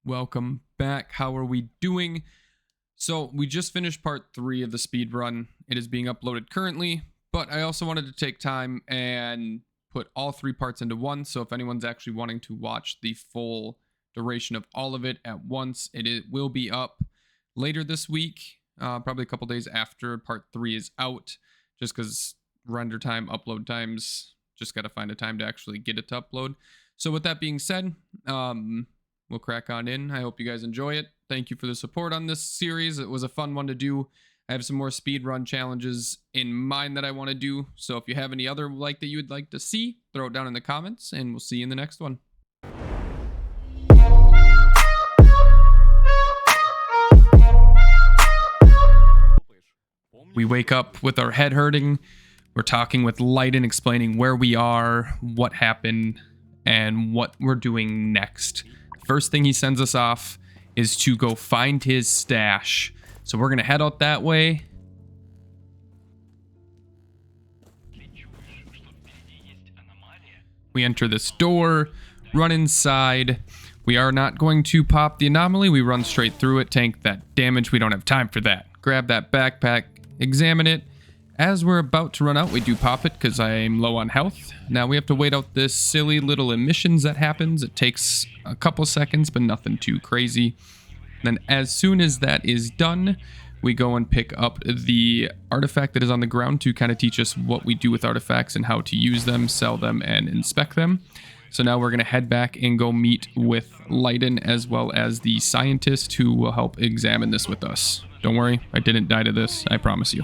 Welcome back. How are we doing? So we just finished part 3 of the speed run. It is being uploaded currently, but I also wanted to take time and put all 3 parts into one. So if anyone's actually wanting to watch the full duration of all of it at once, it will be up later this week, probably a couple days after part 3 is out, just because render time, upload times, just got to find a time to actually get it to upload. So with that being said, we'll crack on in. I hope you guys enjoy it. Thank you for the support on this series. It was a fun one to do. I have some more speedrun challenges in mind that I want to do. So if you have any other that you would like to see, throw it down in the comments, and we'll see you in the next one. We wake up with our head hurting. We're talking with Leiden, explaining where we are, what happened, and what we're doing next. First thing he sends us off is to go find his stash. So we're going to head out that way. We enter this door, run inside. We are not going to pop the anomaly. We run straight through it, tank that damage. We don't have time for that. Grab that backpack, examine it. As we're about to run out, we do pop it because I'm low on health. Now we have to wait out this silly little emissions that happens. It takes a couple seconds, but nothing too crazy. Then as soon as that is done, we go and pick up the artifact that is on the ground to kind of teach us what we do with artifacts and how to use them, sell them, and inspect them. So now we're going to head back and go meet with Leiden as well as the scientist who will help examine this with us. Don't worry, I didn't die to this, I promise you.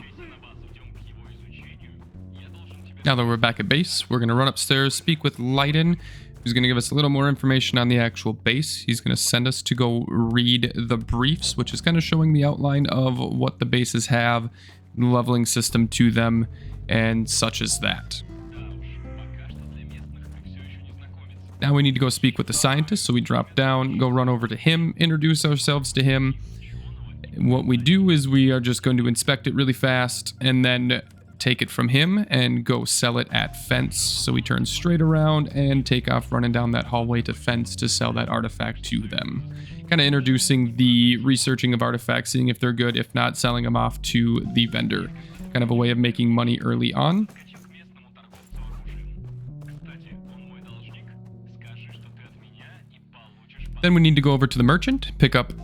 Now that we're back at base, we're going to run upstairs, speak with Leiden, who's going to give us a little more information on the actual base. He's going to send us to go read the briefs, which is kind of showing the outline of what the bases have, the leveling system to them, and such as that. Now we need to go speak with the scientist, so we drop down, go run over to him, introduce ourselves to him. What we do is we are just going to inspect it really fast, and then take it from him and go sell it at Fence. So we turn straight around and take off running down that hallway to Fence to sell that artifact to them. Kind of introducing the researching of artifacts, seeing if they're good, if not, selling them off to the vendor. Kind of a way of making money early on. Then we need to go over to the merchant, pick up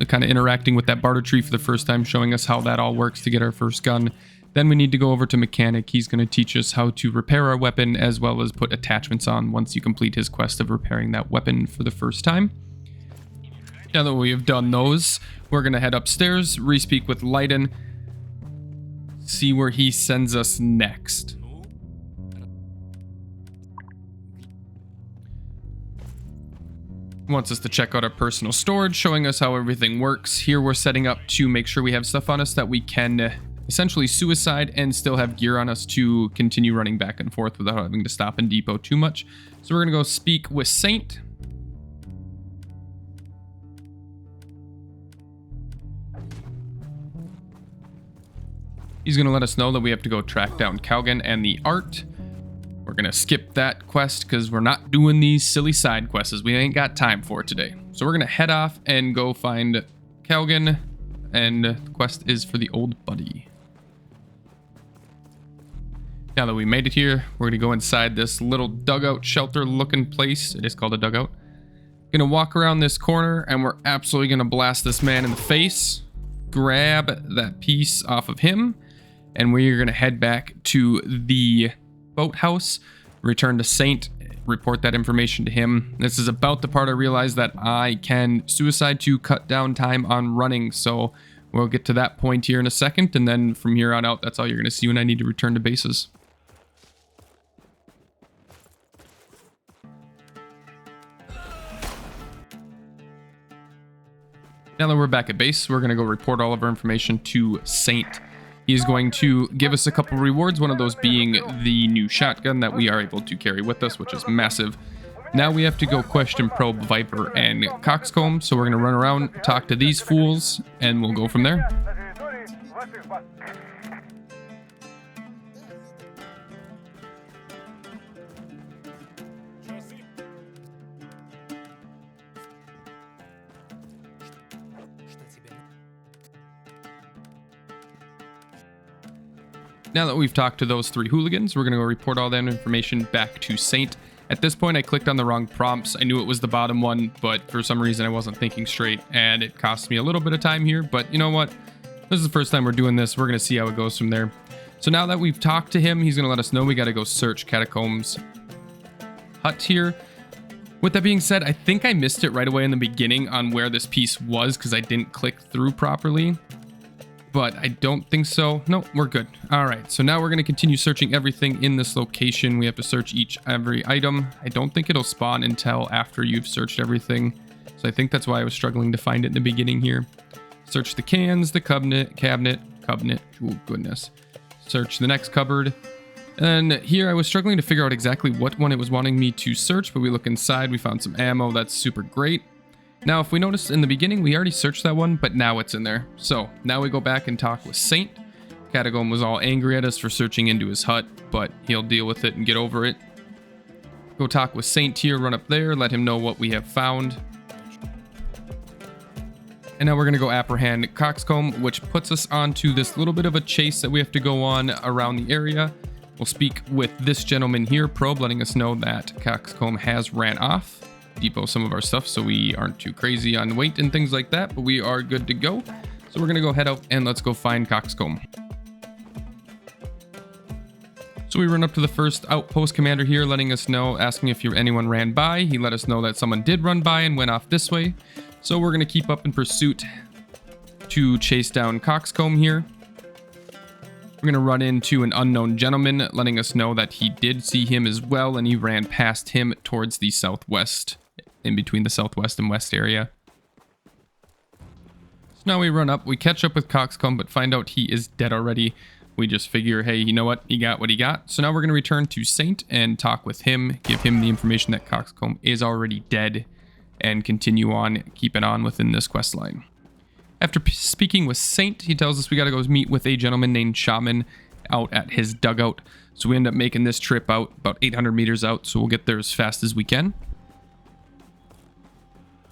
kind of interacting with that barter tree for the first time, showing us how that all works to get our first gun. Then we need to go over to Mechanic. He's going to teach us how to repair our weapon as well as put attachments on once you complete his quest of repairing that weapon for the first time. Now that we have done those, we're going to head upstairs, re-speak with Leiden, see where he sends us next. He wants us to check out our personal storage, showing us how everything works. Here we're setting up to make sure we have stuff on us that we can essentially suicide and still have gear on us to continue running back and forth without having to stop and depot too much. So we're going to go speak with Saint. He's going to let us know that we have to go track down Calgan and the art. We're going to skip that quest because we're not doing these silly side quests. We ain't got time for it today. So we're going to head off and go find Calgan, and the quest is for the old buddy. Now that we made it here, we're going to go inside this little dugout shelter looking place. It is called a dugout. Going to walk around this corner and we're absolutely going to blast this man in the face. Grab that piece off of him. And we're going to head back to the boathouse, return to Saint, report that information to him. This is about the part I realized that I can suicide to cut down time on running. So we'll get to that point here in a second. And then from here on out, that's all you're going to see when I need to return to bases. Now that we're back at base, we're going to go report all of our information to Saint. He's going to give us a couple rewards, one of those being the new shotgun that we are able to carry with us, which is massive. Now we have to go question probe Viper and Coxcomb, so we're going to run around, talk to these fools, and we'll go from there. Now that we've talked to those 3 hooligans, we're going to go report all that information back to Saint. At this point, I clicked on the wrong prompts. I knew it was the bottom one, but for some reason I wasn't thinking straight, and it cost me a little bit of time here. But you know what? This is the first time we're doing this. We're going to see how it goes from there. So now that we've talked to him, he's going to let us know we got to go search Catacombs hut here. With that being said, I think I missed it right away in the beginning on where this piece was because I didn't click through properly. But I don't think so. No, we're good. All right, so now we're going to continue searching everything in this location. We have to search every item. I don't think it'll spawn until after you've searched everything. So I think that's why I was struggling to find it in the beginning here. Search the cans, the cabinet. Oh, goodness. Search the next cupboard. And here I was struggling to figure out exactly what one it was wanting me to search, but we look inside, we found some ammo. That's super great. Now, if we notice in the beginning, we already searched that one, but now it's in there. So now we go back and talk with Saint. Catacomb was all angry at us for searching into his hut, but he'll deal with it and get over it. Go talk with Saint here, run up there, let him know what we have found. And now we're going to go apprehend Coxcomb, which puts us onto this little bit of a chase that we have to go on around the area. We'll speak with this gentleman here, Probe, letting us know that Coxcomb has ran off. Depot some of our stuff so we aren't too crazy on weight and things like that, but we are good to go. So we're going to go head out and let's go find Coxcomb. So we run up to the first outpost commander here, letting us know, asking if anyone ran by. He let us know that someone did run by and went off this way. So we're going to keep up in pursuit to chase down Coxcomb here. We're going to run into an unknown gentleman, letting us know that he did see him as well, and he ran past him towards the southwest, in between the southwest and west area. So now we run up, we catch up with Coxcomb, but find out he is dead already. We just figure, hey, you know what? He got what he got. So now we're going to return to Saint and talk with him, give him the information that Coxcomb is already dead, and continue on, keeping on within this quest line. After speaking with Saint, he tells us we got to go meet with a gentleman named Shaman out at his dugout. So we end up making this trip out about 800 meters out, so we'll get there as fast as we can.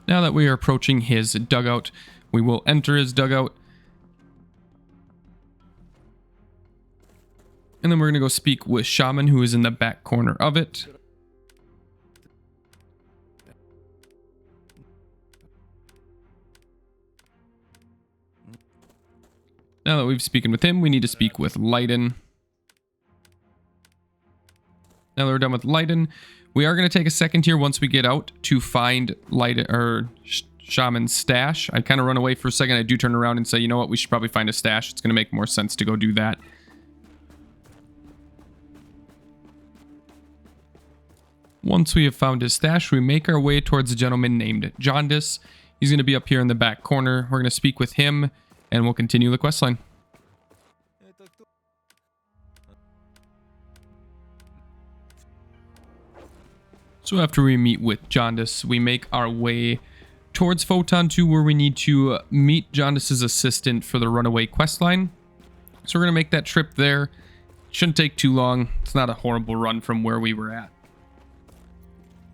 Now that we are approaching his dugout, we will enter his dugout. And then we're going to go speak with Shaman, who is in the back corner of it. Now that we've spoken with him, we need to speak with Leiden. Now that we're done with Leiden, we are going to take a second here once we get out to find Shaman's stash. I kind of run away for a second. I do turn around and say, you know what, we should probably find a stash. It's going to make more sense to go do that. Once we have found his stash, we make our way towards a gentleman named Jaundice. He's going to be up here in the back corner. We're going to speak with him, and we'll continue the questline. So after we meet with Jaundice, we make our way towards Photon 2, where we need to meet Jaundice's assistant for the runaway questline. So we're going to make that trip there. Shouldn't take too long. It's not a horrible run from where we were at.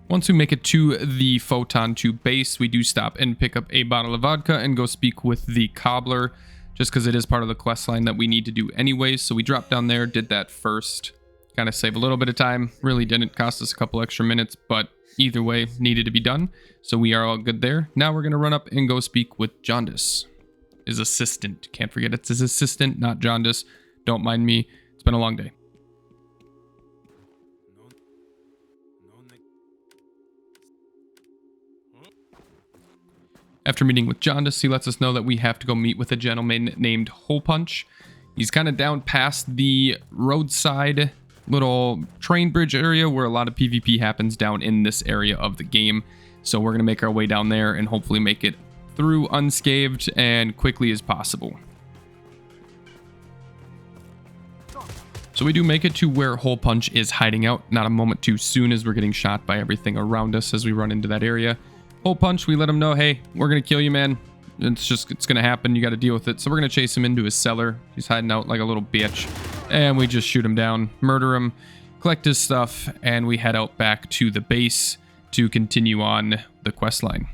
Once we make it to the Photon 2 base, we do stop and pick up a bottle of vodka and go speak with the cobbler, just because it is part of the quest line that we need to do anyways. So we dropped down there, did that first, kind of save a little bit of time. Really didn't cost us a couple extra minutes, but either way, needed to be done. So we are all good there. Now we're going to run up and go speak with Jaundice, his assistant. Can't forget it's his assistant, not Jaundice. Don't mind me. It's been a long day. After meeting with Jaundice, he lets us know that we have to go meet with a gentleman named Hole Punch. He's kind of down past the roadside little train bridge area where a lot of PvP happens down in this area of the game. So we're going to make our way down there and hopefully make it through unscathed and quickly as possible. So we do make it to where Hole Punch is hiding out. Not a moment too soon as we're getting shot by everything around us as we run into that area. Hole Punch, we let him know, hey, we're going to kill you, man. It's going to happen. You got to deal with it. So we're going to chase him into his cellar. He's hiding out like a little bitch. And we just shoot him down, murder him, collect his stuff, and we head out back to the base to continue on the quest line.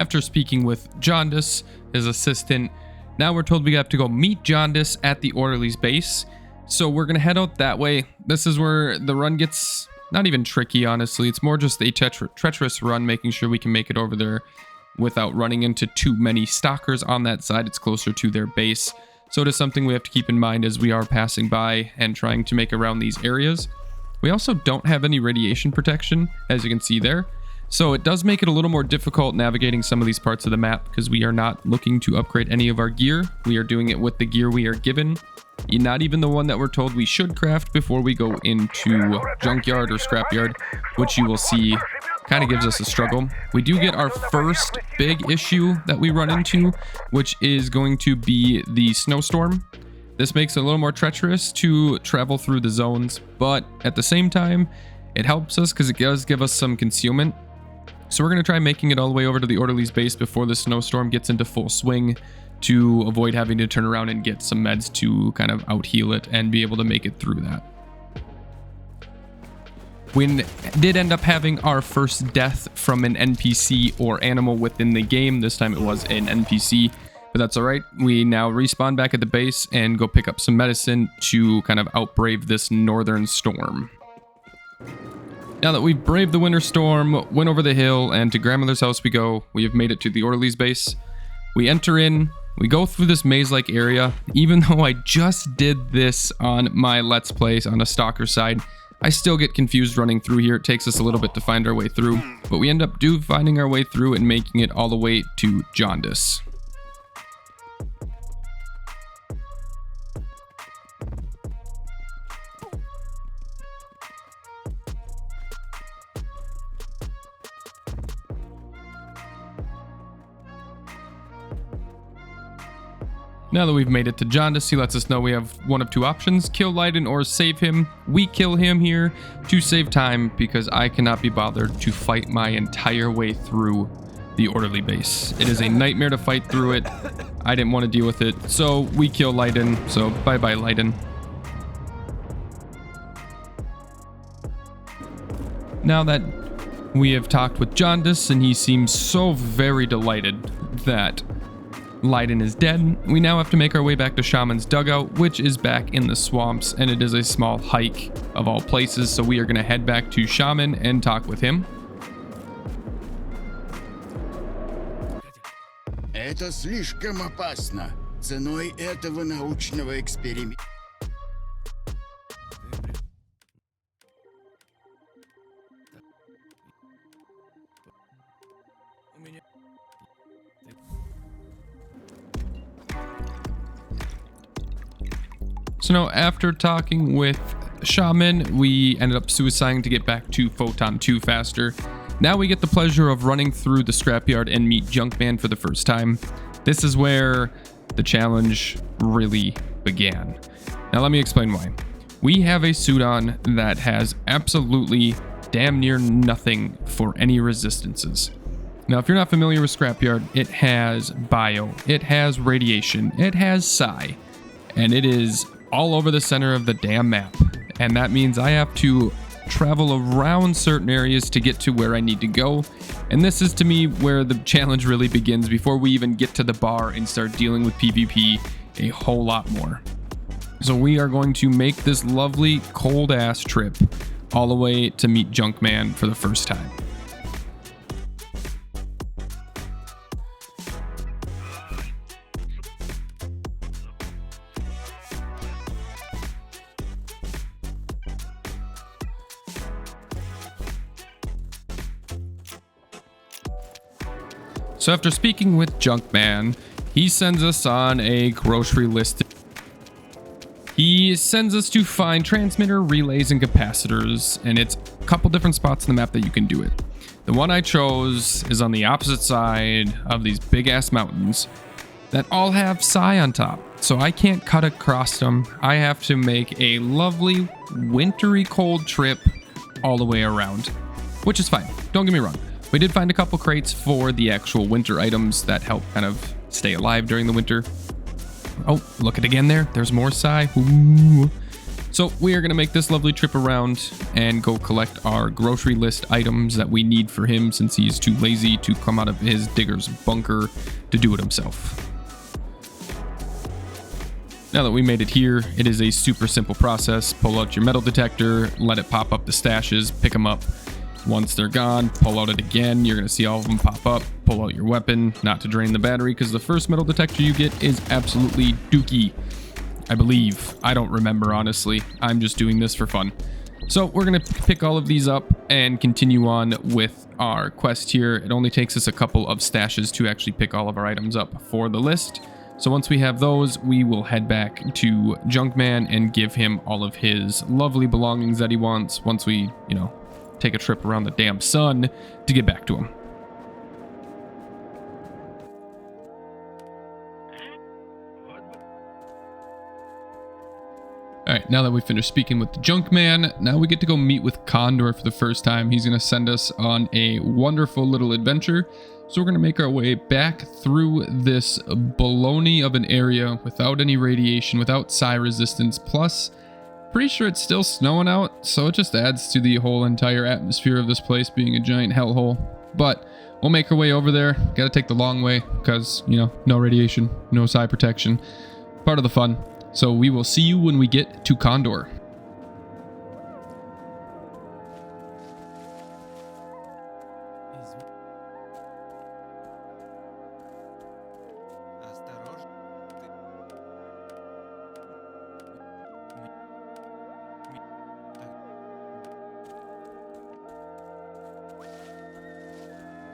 after speaking with Jaundice, his assistant, now we're told we have to go meet Jaundice at the Orderly's base. So we're going to head out that way. This is where the run gets not even tricky, honestly. It's more just a treacherous run, making sure we can make it over there without running into too many stalkers on that side. It's closer to their base. So it is something we have to keep in mind as we are passing by and trying to make around these areas. We also don't have any radiation protection, as you can see there. So it does make it a little more difficult navigating some of these parts of the map because we are not looking to upgrade any of our gear. We are doing it with the gear we are given. Not even the one that we're told we should craft before we go into junkyard or scrapyard, which you will see kind of gives us a struggle. We do get our first big issue that we run into, which is going to be the snowstorm. This makes it a little more treacherous to travel through the zones, but at the same time, it helps us because it does give us some concealment. So we're going to try making it all the way over to the Orderly's base before the snowstorm gets into full swing to avoid having to turn around and get some meds to kind of out heal it and be able to make it through that. We did end up having our first death from an NPC or animal within the game. This time it was an NPC, but that's all right. We now respawn back at the base and go pick up some medicine to kind of outbrave this northern storm. Now that we've braved the winter storm, went over the hill, and to grandmother's house we go. We have made it to the Orderly's base. We enter in, we go through this maze-like area. Even though I just did this on my Let's Plays on a stalker side, I still get confused running through here. It takes us a little bit to find our way through, but we end up finding our way through and making it all the way to Jaundice. Now that we've made it to Jaundice, he lets us know we have one of two options: kill Leiden or save him. We kill him here to save time because I cannot be bothered to fight my entire way through the Orderly base. It is a nightmare to fight through it. I didn't want to deal with it, so we kill Leiden. So bye-bye, Leiden. Now that we have talked with Jaundice and he seems so very delighted that Leiden is dead, we now have to make our way back to Shaman's dugout, which is back in the swamps, and it is a small hike of all places, so we are going to head back to Shaman and talk with him. Это слишком опасно. Ценой этого научного эксперимента. So now, after talking with Shaman, we ended up suiciding to get back to Photon 2 faster. Now we get the pleasure of running through the scrapyard and meet Junkman for the first time. This is where the challenge really began. Now let me explain why. We have a suit on that has absolutely damn near nothing for any resistances. Now, if you're not familiar with Scrapyard, it has bio, it has radiation, it has psi, and it is all over the center of the damn map. And that means I have to travel around certain areas to get to where I need to go. And this is, to me, where the challenge really begins before we even get to the bar and start dealing with PvP a whole lot more. So we are going to make this lovely cold ass trip all the way to meet Junkman for the first time. So after speaking with Junkman, he sends us on a grocery list. He sends us to find transmitter, relays, and capacitors, and it's a couple different spots in the map that you can do it. The one I chose is on the opposite side of these big ass mountains that all have psi on top, so I can't cut across them. I have to make a lovely wintry cold trip all the way around, which is fine, don't get me wrong. We did find a couple crates for the actual winter items that help kind of stay alive during the winter. Oh, look at it again there. There's more psi. Ooh. So we are going to make this lovely trip around and go collect our grocery list items that we need for him, since he's too lazy to come out of his digger's bunker to do it himself. Now that we made it here, it is a super simple process. Pull out your metal detector, let it pop up the stashes, pick them up. Once they're gone, pull out it again. You're going to see all of them pop up. Pull out your weapon, not to drain the battery, because the first metal detector you get is absolutely dookie. I believe. I don't remember, honestly. I'm just doing this for fun. So we're going to pick all of these up and continue on with our quest here. It only takes us a couple of stashes to actually pick all of our items up for the list. So once we have those, we will head back to Junkman and give him all of his lovely belongings that he wants once we, take a trip around the damn sun to get back to him. Alright, now that we've finished speaking with the Junkman, now we get to go meet with Condor for the first time. He's going to send us on a wonderful little adventure. So we're going to make our way back through this baloney of an area without any radiation, without psi resistance. Plus, pretty sure it's still snowing out, so it just adds to the whole entire atmosphere of this place being a giant hellhole. But we'll make our way over there. Got to take the long way because, no radiation, no psi protection. Part of the fun. So we will see you when we get to Condor.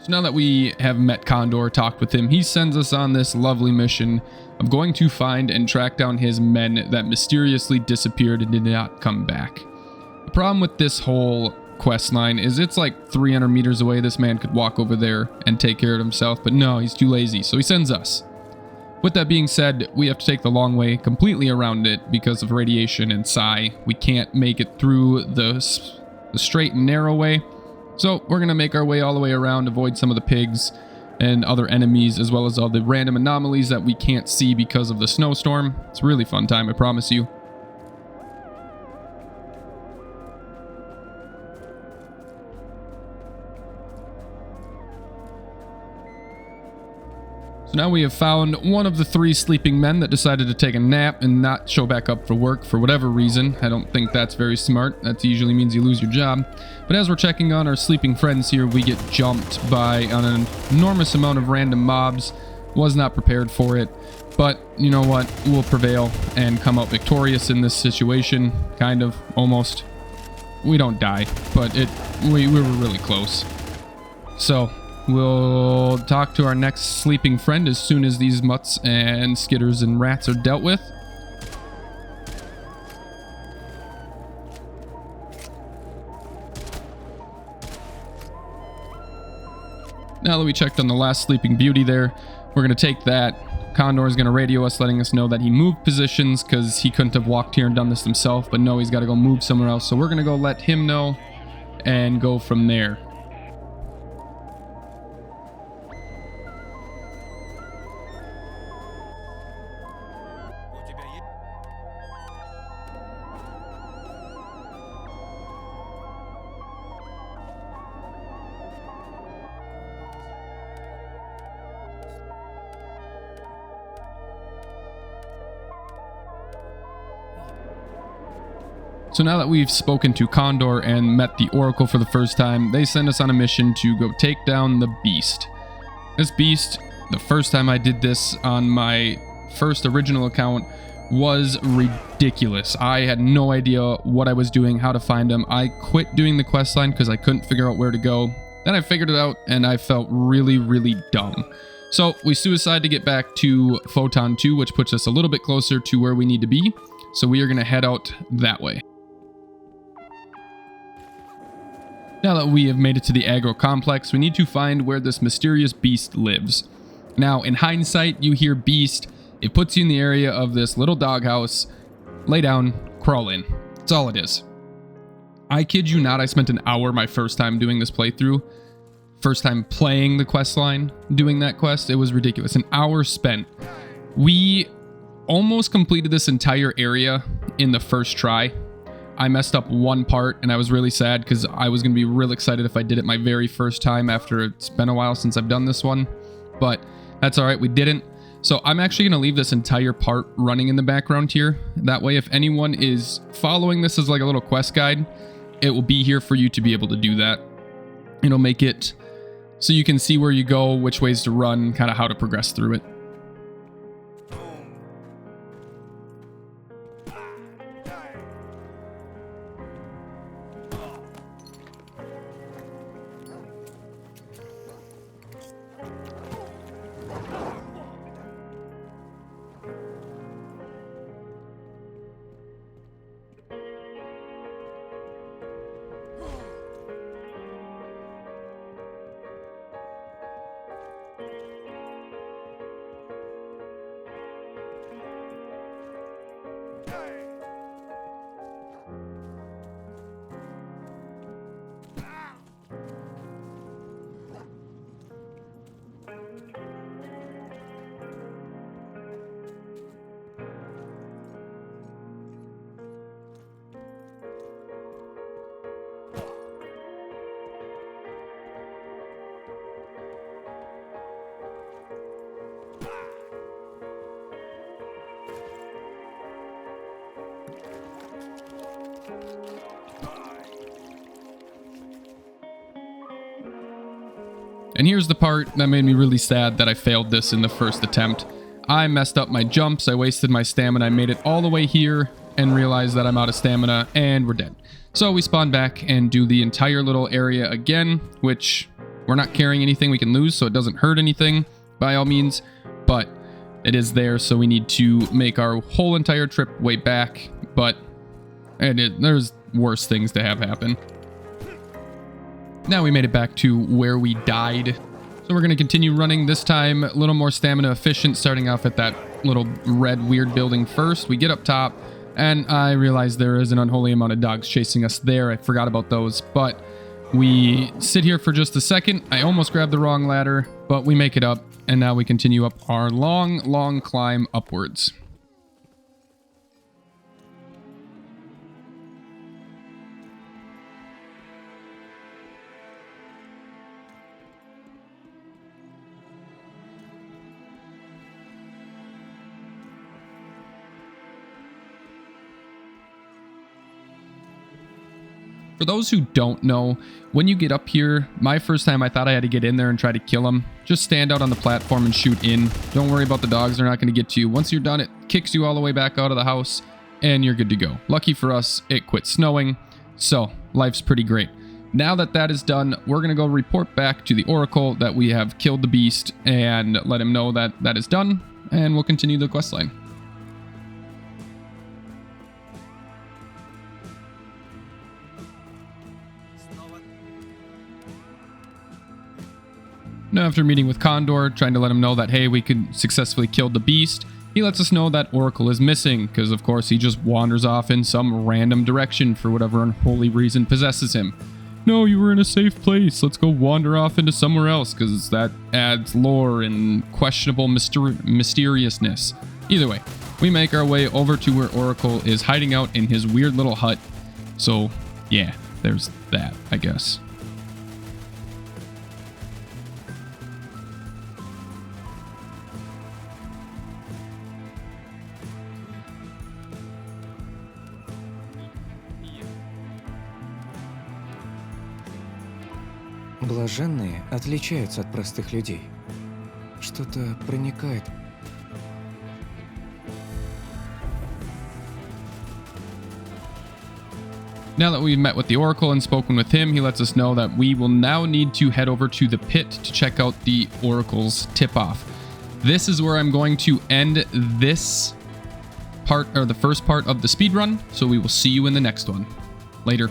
So now that we have met Condor, talked with him, he sends us on this lovely mission of going to find and track down his men that mysteriously disappeared and did not come back. The problem with this whole quest line is it's like 300 meters away. This man could walk over there and take care of himself, but no, he's too lazy, so he sends us. With that being said, we have to take the long way completely around it because of radiation and psi. We can't make it through the straight and narrow way. So we're going to make our way all the way around, avoid some of the pigs and other enemies, as well as all the random anomalies that we can't see because of the snowstorm. It's a really fun time, I promise you. So now we have found one of the 3 sleeping men that decided to take a nap and not show back up for work for whatever reason. I don't think that's very smart. That usually means you lose your job. But as we're checking on our sleeping friends here, we get jumped by an enormous amount of random mobs. Was not prepared for it. But you know what? We'll prevail and come out victorious in this situation. Kind of, almost. We don't die, but we were really close. So we'll talk to our next sleeping friend as soon as these mutts and skitters and rats are dealt with. Now that we checked on the last sleeping beauty there, we're going to take that. Condor is going to radio us, letting us know that he moved positions because he couldn't have walked here and done this himself, but no, he's got to go move somewhere else. So we're going to go let him know and go from there. So now that we've spoken to Condor and met the Oracle for the first time, they send us on a mission to go take down the beast. This beast, the first time I did this on my first original account, was ridiculous. I had no idea what I was doing, how to find him. I quit doing the quest line because I couldn't figure out where to go. Then I figured it out and I felt really, really dumb. So we suicide to get back to Photon 2, which puts us a little bit closer to where we need to be. So we are going to head out that way. Now that we have made it to the agro complex, we need to find where this mysterious beast lives. Now, in hindsight, you hear beast, it puts you in the area of this little doghouse. Lay down, crawl in. That's all it is. I kid you not, I spent an hour my first time doing this playthrough. First time playing the quest line, doing that quest. It was ridiculous. An hour spent. We almost completed this entire area in the first try. I messed up one part and I was really sad because I was going to be real excited if I did it my very first time after it's been a while since I've done this one. But that's all right, we didn't. So I'm actually going to leave this entire part running in the background here. That way, if anyone is following this as like a little quest guide, it will be here for you to be able to do that. It'll make it so you can see where you go, which ways to run, kind of how to progress through it. And here's the part that made me really sad that I failed this in the first attempt. I messed up my jumps, I wasted my stamina, I made it all the way here and realized that I'm out of stamina and we're dead. So we spawn back and do the entire little area again, which we're not carrying anything we can lose, so it doesn't hurt anything by all means, but it is there, so we need to make our whole entire trip way back, but there's worse things to have happen. Now we made it back to where we died. So we're going to continue running, this time a little more stamina efficient, starting off at that little red weird building first. We get up top and I realize there is an unholy amount of dogs chasing us there. I forgot about those, but we sit here for just a second. I almost grabbed the wrong ladder, but we make it up and now we continue up our long climb upwards. For those who don't know, when you get up here, my first time I thought I had to get in there and try to kill them. Just stand out on the platform and shoot in. Don't worry about the dogs, they're not going to get to you. Once you're done, it kicks you all the way back out of the house and you're good to go. Lucky for us, it quit snowing, so life's pretty great. Now that that is done, we're going to go report back to the Oracle that we have killed the beast and let him know that that is done, and we'll continue the questline. Now, after meeting with Condor, trying to let him know that, hey, we could successfully kill the beast, he lets us know that Oracle is missing, because of course he just wanders off in some random direction for whatever unholy reason possesses him. No, you were in a safe place, let's go wander off into somewhere else, because that adds lore and questionable mysteriousness. Either way, we make our way over to where Oracle is hiding out in his weird little hut. So, yeah, there's that, I guess. Блаженные отличаются от простых людей. Что-то проникает. Now that we've met with the Oracle and spoken with him, he lets us know that we will now need to head over to the pit to check out the Oracle's tip-off. This is where I'm going to end this part, or the first part of the speedrun, so we will see you in the next one. Later.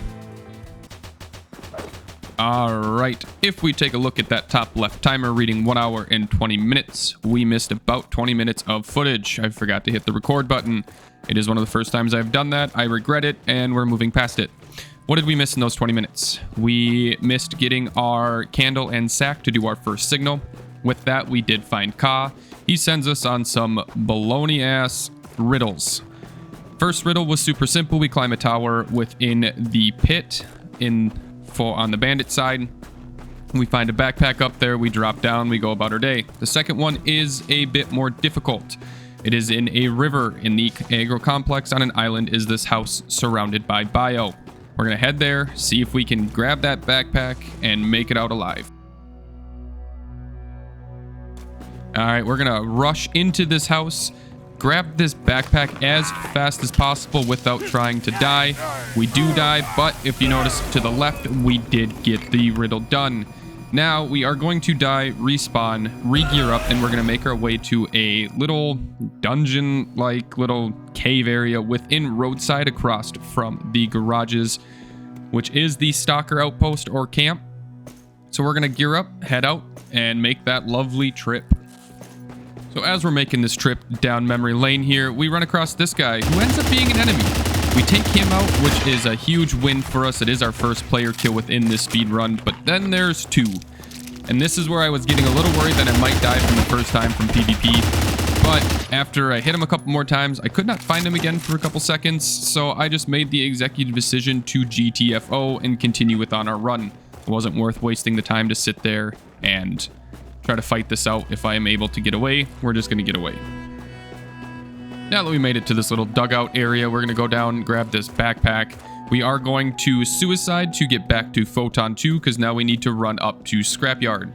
Alright, if we take a look at that top left timer reading 1 hour and 20 minutes, we missed about 20 minutes of footage. I forgot to hit the record button. It is one of the first times I've done that. I regret it, and we're moving past it. What did we miss in those 20 minutes? We missed getting our candle and sack to do our first signal. With that, we did find Ka. He sends us on some baloney-ass riddles. First riddle was super simple. We climb a tower within the pit on the bandit side. We find a backpack up there, we drop down, we go about our day. The second one is a bit more difficult. It is in a river. In the agro complex on an island is this house surrounded by bio. We're gonna head there, see if we can grab that backpack and make it out alive. All right, we're gonna rush into this house, grab this backpack as fast as possible without trying to die. We do die, but if you notice to the left, we did get the riddle done. Now we are going to die, respawn, re-gear up, and we're going to make our way to a little dungeon-like little cave area within roadside across from the garages, which is the stalker outpost or camp. So we're going to gear up, head out, and make that lovely trip. So as we're making this trip down memory lane here, we run across this guy who ends up being an enemy. We take him out, which is a huge win for us. It is our first player kill within this speed run, but then there's two. And this is where I was getting a little worried that I might die from the first time from PvP. But after I hit him a couple more times, I could not find him again for a couple seconds. So I just made the executive decision to GTFO and continue with on our run. It wasn't worth wasting the time to sit there and try to fight this out. If I am able to get away, we're just going to get away. Now that we made it to this little dugout area, we're going to go down and grab this backpack. We are going to suicide to get back to Photon 2 because now we need to run up to Scrapyard.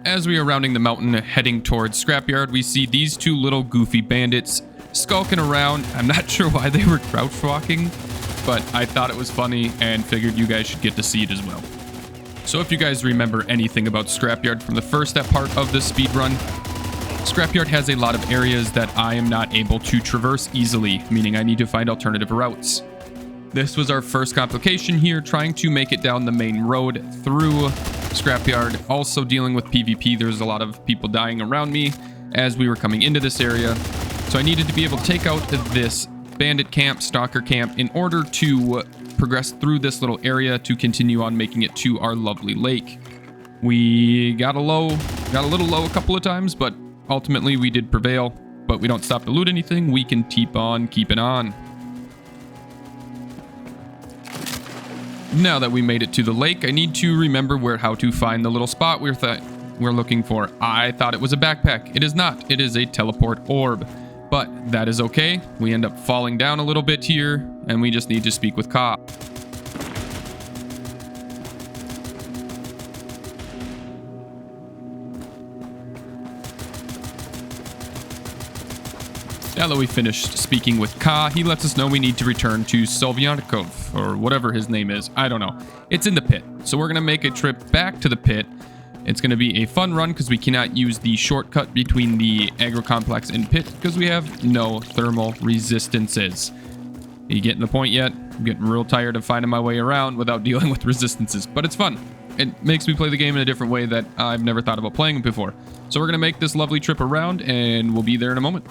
As we are rounding the mountain heading towards Scrapyard, we see these two little goofy bandits skulking around. I'm not sure why they were crouch walking, but I thought it was funny and figured you guys should get to see it as well. So if you guys remember anything about Scrapyard from the first part of this speedrun, Scrapyard has a lot of areas that I am not able to traverse easily, meaning I need to find alternative routes. This was our first complication here, trying to make it down the main road through Scrapyard. Also dealing with PvP, there's a lot of people dying around me as we were coming into this area. So I needed to be able to take out this bandit camp, stalker camp, in order to progress through this little area to continue on making it to our lovely lake. We got a little low a couple of times, but ultimately we did prevail. But we don't stop to loot anything, we can keep on keeping on. Now that we made it to the lake, I need to remember how to find the little spot we're looking for. I thought it was a backpack. It is not. It is a teleport orb. But that is okay. We end up falling down a little bit here, and we just need to speak with Ka. Now that we finished speaking with Ka, he lets us know we need to return to Sovyanikov, or whatever his name is. I don't know. It's in the pit. So we're going to make a trip back to the pit. It's going to be a fun run because we cannot use the shortcut between the agro complex and pit because we have no thermal resistances. Are you getting the point yet? I'm getting real tired of finding my way around without dealing with resistances, but it's fun. It makes me play the game in a different way that I've never thought about playing it before. So we're going to make this lovely trip around and we'll be there in a moment.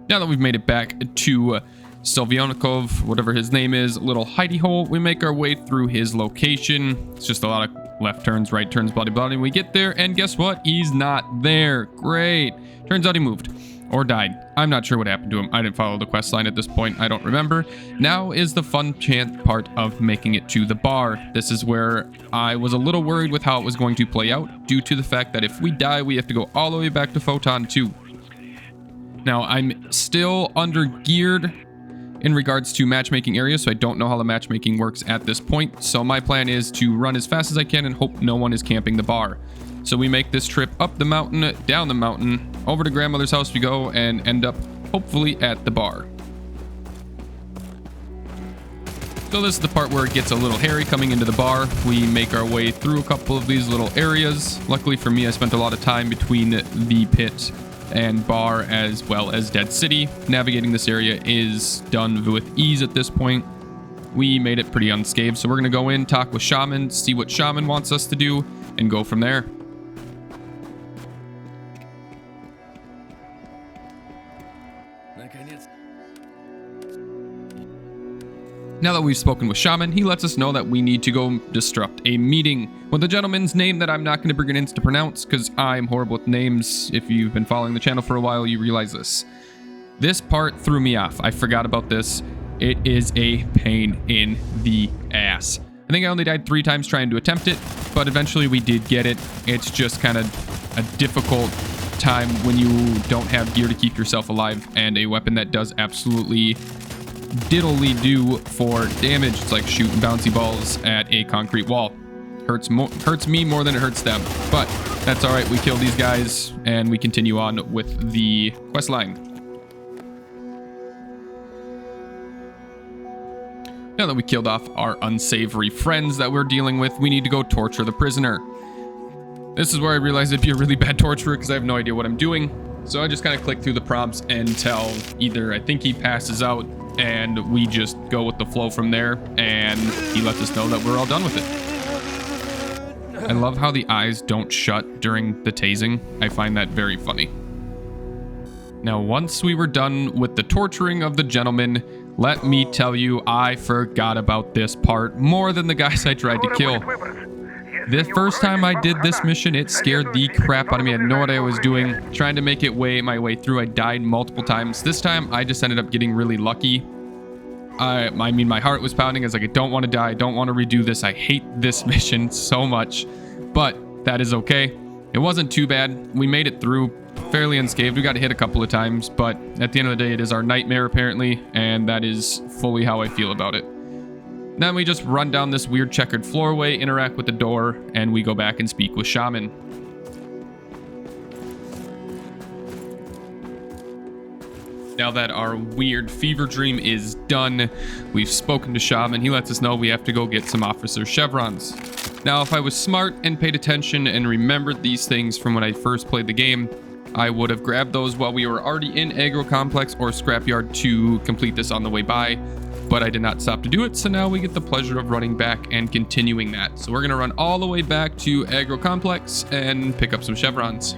Now that we've made it back to Sovyanikov, whatever his name is, little hidey hole, we make our way through his location. It's just a lot of left turns, right turns, blah, blah, blah. We get there, and guess what? He's not there. Great. Turns out he moved or died. I'm not sure what happened to him. I didn't follow the quest line at this point. I don't remember. Now is the fun part of making it to the bar. This is where I was a little worried with how it was going to play out due to the fact that if we die, we have to go all the way back to Photon 2. Now, I'm still under geared in regards to matchmaking areas, so I don't know how the matchmaking works at this point. So my plan is to run as fast as I can and hope no one is camping the bar. So we make this trip up the mountain, down the mountain, over to grandmother's house we go, and end up hopefully at the bar. So this is the part where it gets a little hairy coming into the bar. We make our way through a couple of these little areas. Luckily for me, I spent a lot of time between the pit and bar as well as Dead City. Navigating this area is done with ease at this point. We made it pretty unscathed, so we're going to go in, talk with Shaman, see what Shaman wants us to do, and go from there. Now that we've spoken with Shaman, he lets us know that we need to go disrupt a meeting with a gentleman's name that I'm not going to begin to pronounce because I'm horrible with names. If you've been following the channel for a while, you realize this. This part threw me off. I forgot about this. It is a pain in the ass. I think I only died 3 times trying to attempt it, but eventually we did get it. It's just kind of a difficult time when you don't have gear to keep yourself alive and a weapon that does absolutely diddly do for damage. It's like shooting bouncy balls at a concrete wall. Hurts me more than it hurts them, but that's all right. We kill these guys and we continue on with the quest line. Now that we killed off our unsavory friends that we're dealing with, we need to go torture the prisoner. This is where I realized it'd be a really bad torturer because I have no idea what I'm doing. So I just kind of click through the prompts until either I think he passes out and we just go with the flow from there, and he lets us know that we're all done with it. I love how the eyes don't shut during the tasing. I find that very funny. Now, once we were done with the torturing of the gentleman, let me tell you, I forgot about this part more than the guys I tried to kill. The first time I did this mission, it scared the crap out of me. I had no idea what I was doing. Trying to make my way through, I died multiple times. This time, I just ended up getting really lucky. I mean, my heart was pounding. I was like, I don't want to die. I don't want to redo this. I hate this mission so much. But that is okay. It wasn't too bad. We made it through fairly unscathed. We got hit a couple of times, but at the end of the day, it is our nightmare apparently, and that is fully how I feel about it. Then we just run down this weird checkered floorway, interact with the door, and we go back and speak with Shaman. Now that our weird fever dream is done, we've spoken to Shaman. He lets us know we have to go get some officer chevrons. Now, if I was smart and paid attention and remembered these things from when I first played the game, I would have grabbed those while we were already in Aggro Complex or Scrapyard to complete this on the way by, but I did not stop to do it, so now we get the pleasure of running back and continuing that. So we're going to run all the way back to Aggro Complex and pick up some chevrons.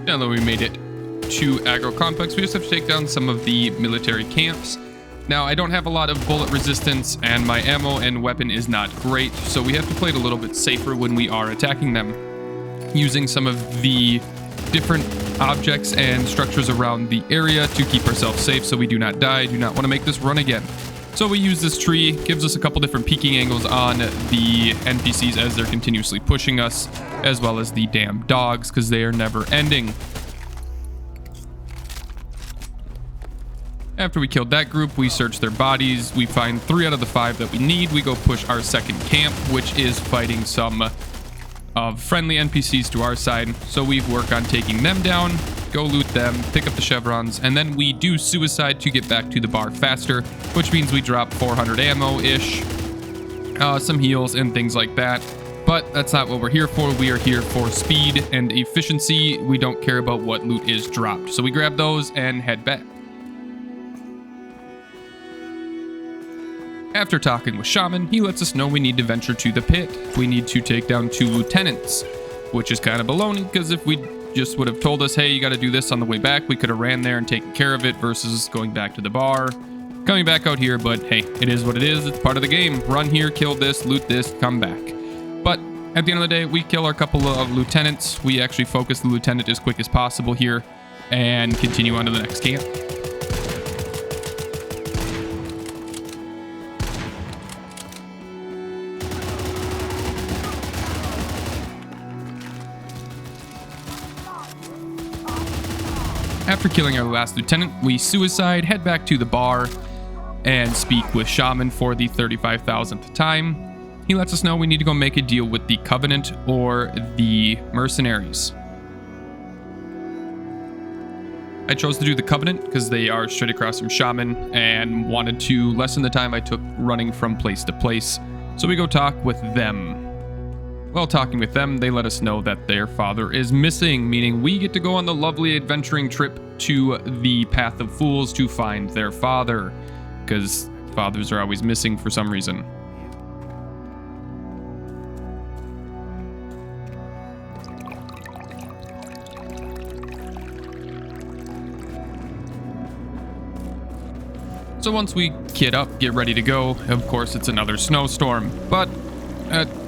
Now that we made it to Aggro Complex, we just have to take down some of the military camps. Now, I don't have a lot of bullet resistance, and my ammo and weapon is not great, so we have to play it a little bit safer when we are attacking them, using some of the different objects and structures around the area to keep ourselves safe so we do not die. Do not want to make this run again. So we use this tree, gives us a couple different peeking angles on the NPCs as they're continuously pushing us, as well as the damn dogs, because they are never ending. After we killed that group, we search their bodies. We find 3 out of the 5 that we need. We go push our second camp, which is fighting some of friendly NPCs to our side. So we work on taking them down, go loot them, pick up the chevrons, and then we do suicide to get back to the bar faster, which means we drop 400 ammo-ish, some heals, and things like that. But that's not what we're here for. We are here for speed and efficiency. We don't care about what loot is dropped. So we grab those and head back. After talking with Shaman, he lets us know we need to venture to the pit. We need to take down 2 lieutenants, which is kind of baloney, because if we just would have told us, hey, you got to do this on the way back, we could have ran there and taken care of it versus going back to the bar, coming back out here. But hey, it is what it is. It's part of the game. Run here, kill this, loot this, come back. But at the end of the day, we kill our couple of lieutenants. We actually focus the lieutenant as quick as possible here and continue on to the next camp. After killing our last lieutenant, we suicide, head back to the bar, and speak with Shaman for the 35,000th time. He lets us know we need to go make a deal with the Covenant or the mercenaries. I chose to do the Covenant because they are straight across from Shaman and wanted to lessen the time I took running from place to place. So we go talk with them. While talking with them, they let us know that their father is missing, meaning we get to go on the lovely adventuring trip to the Path of Fools to find their father, because fathers are always missing for some reason. So once we kit up, get ready to go, of course it's another snowstorm, but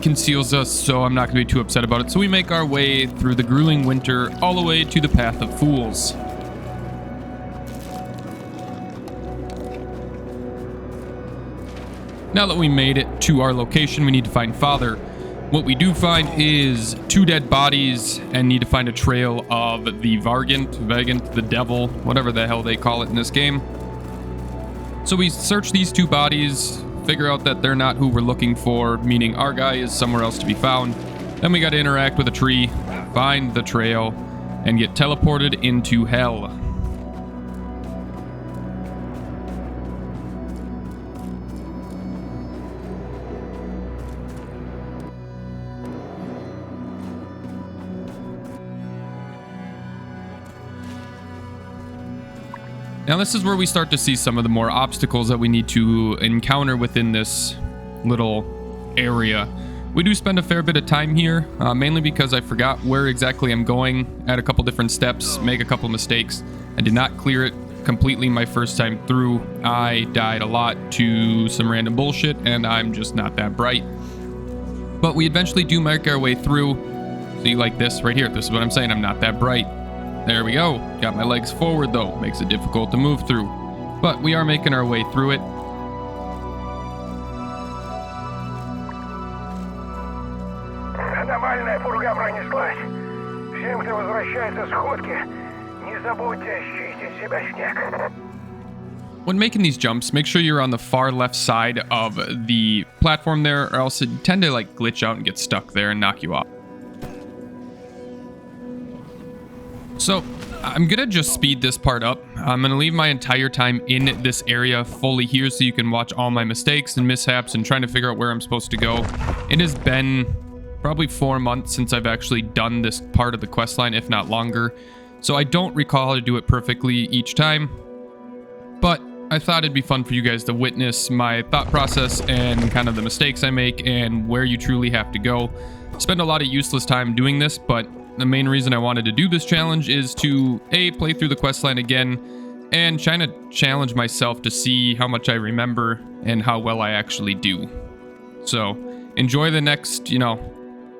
conceals us, so I'm not going to be too upset about it. So we make our way through the grueling winter all the way to the Path of Fools. Now that we made it to our location, we need to find Father. What we do find is 2 dead bodies and need to find a trail of the Vagant, the devil, whatever the hell they call it in this game. So we search these 2 bodies, figure out that they're not who we're looking for, meaning our guy is somewhere else to be found. Then we got to interact with a tree, find the trail, and get teleported into hell. Now this is where we start to see some of the more obstacles that we need to encounter within this little area. We do spend a fair bit of time here, mainly because I forgot where exactly I'm going at a couple different steps, make a couple mistakes. I did not clear it completely my first time through. I died a lot to some random bullshit, and I'm just not that bright. But we eventually do make our way through. See, like this right here. This is what I'm saying. I'm not that bright. There we go. Got my legs forward though. Makes it difficult to move through. But we are making our way through it. Аномальная пурга пронеслась. Всем, кто возвращается с ходки, не забудьте счистить себя снег. When making these jumps, make sure you're on the far left side of the platform there, or else it tend to like glitch out and get stuck there and knock you off. So I'm gonna just speed this part up. I'm gonna leave my entire time in this area fully here so you can watch all my mistakes and mishaps and trying to figure out where I'm supposed to go. It has been probably 4 months since I've actually done this part of the quest line, if not longer. So I don't recall how to do it perfectly each time, but I thought it'd be fun for you guys to witness my thought process and kind of the mistakes I make and where you truly have to go. Spend a lot of useless time doing this, but the main reason I wanted to do this challenge is to play through the questline again and trying to challenge myself to see how much I remember and how well I actually do. So enjoy the next,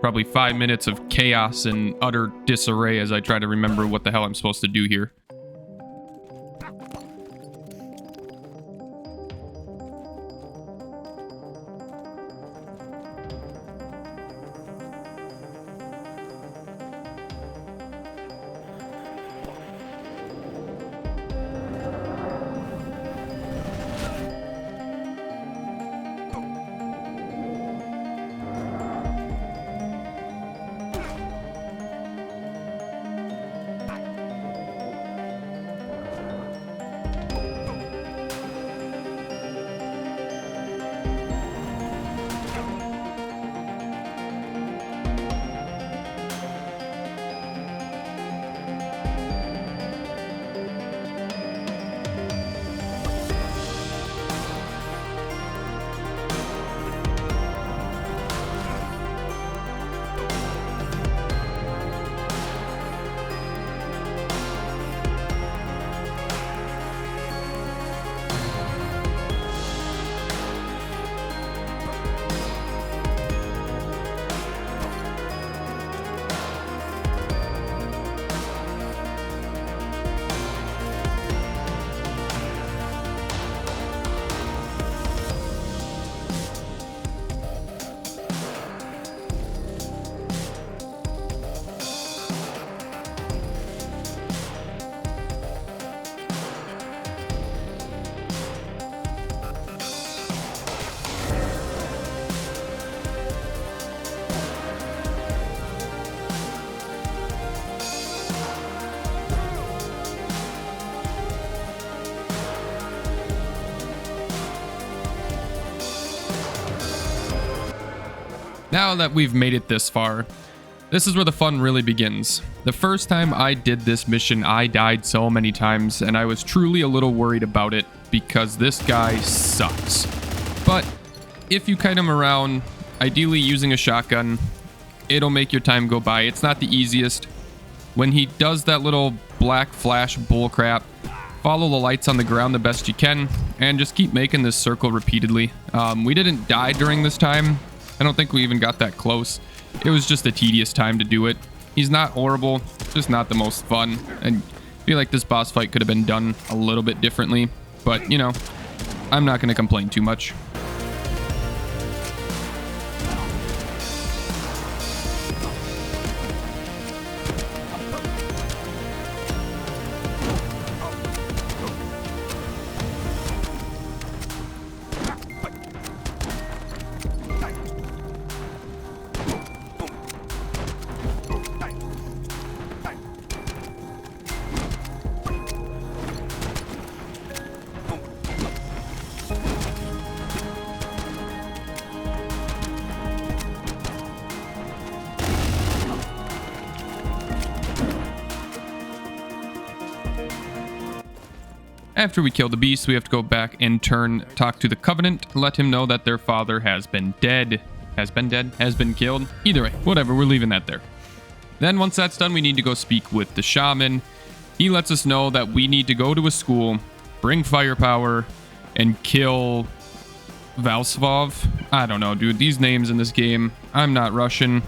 probably 5 minutes of chaos and utter disarray as I try to remember what the hell I'm supposed to do here. Now that we've made it this far, this is where the fun really begins. The first time I did this mission, I died so many times, and I was truly a little worried about it because this guy sucks. But if you kite him around, ideally using a shotgun, it'll make your time go by. It's not the easiest. When he does that little black flash bullcrap, follow the lights on the ground the best you can, and just keep making this circle repeatedly. We didn't die during this time. I don't think we even got that close. It was just a tedious time to do it. He's not horrible, just not the most fun. And I feel like this boss fight could have been done a little bit differently, but you know, I'm not going to complain too much. After we kill the beast, we have to go back and talk to the Covenant, let him know that their father has been dead. Has been killed. Either way, whatever, we're leaving that there. Then once that's done, we need to go speak with the shaman. He lets us know that we need to go to a school, bring firepower, and kill Valsvov. I don't know, dude. These names in this game, I'm not Russian.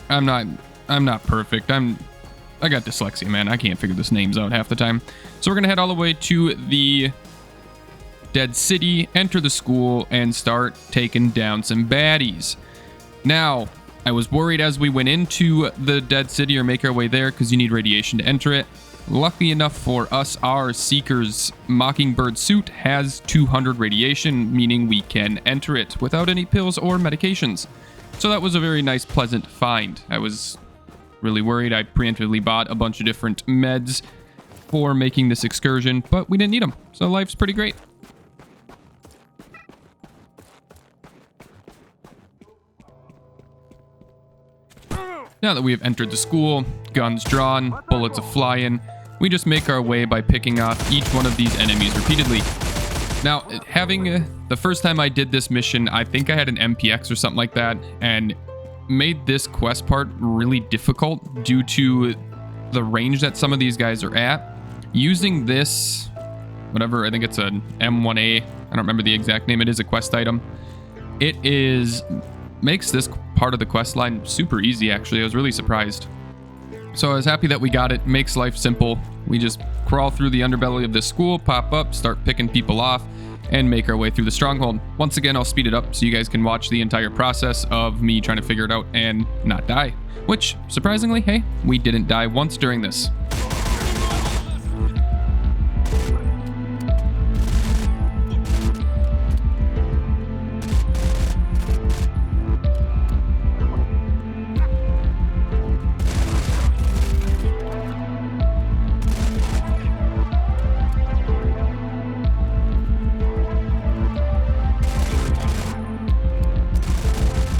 I'm not perfect. I got dyslexia, man. I can't figure these names out half the time. So we're going to head all the way to the Dead City, enter the school, and start taking down some baddies. Now, I was worried as we went into the Dead City or make our way there because you need radiation to enter it. Lucky enough for us, our Seeker's Mockingbird suit has 200 radiation, meaning we can enter it without any pills or medications. So that was a very nice, pleasant find. I was really worried. I preemptively bought a bunch of different meds for making this excursion, but we didn't need them, so life's pretty great. Now that we have entered the school, guns drawn, bullets a-flying, we just make our way by picking off each one of these enemies repeatedly. Now, having the first time I did this mission, I think I had an MPX or something like that, and made this quest part really difficult due to the range that some of these guys are at. Using this, whatever, I think it's an M1A, I don't remember the exact name, it is a quest item. Makes this part of the quest line super easy, actually. I was really surprised. So I was happy that we got it. Makes life simple. We just crawl through the underbelly of this school, pop up, start picking people off, and make our way through the stronghold. Once again, I'll speed it up so you guys can watch the entire process of me trying to figure it out and not die. Which, surprisingly, hey, we didn't die once during this.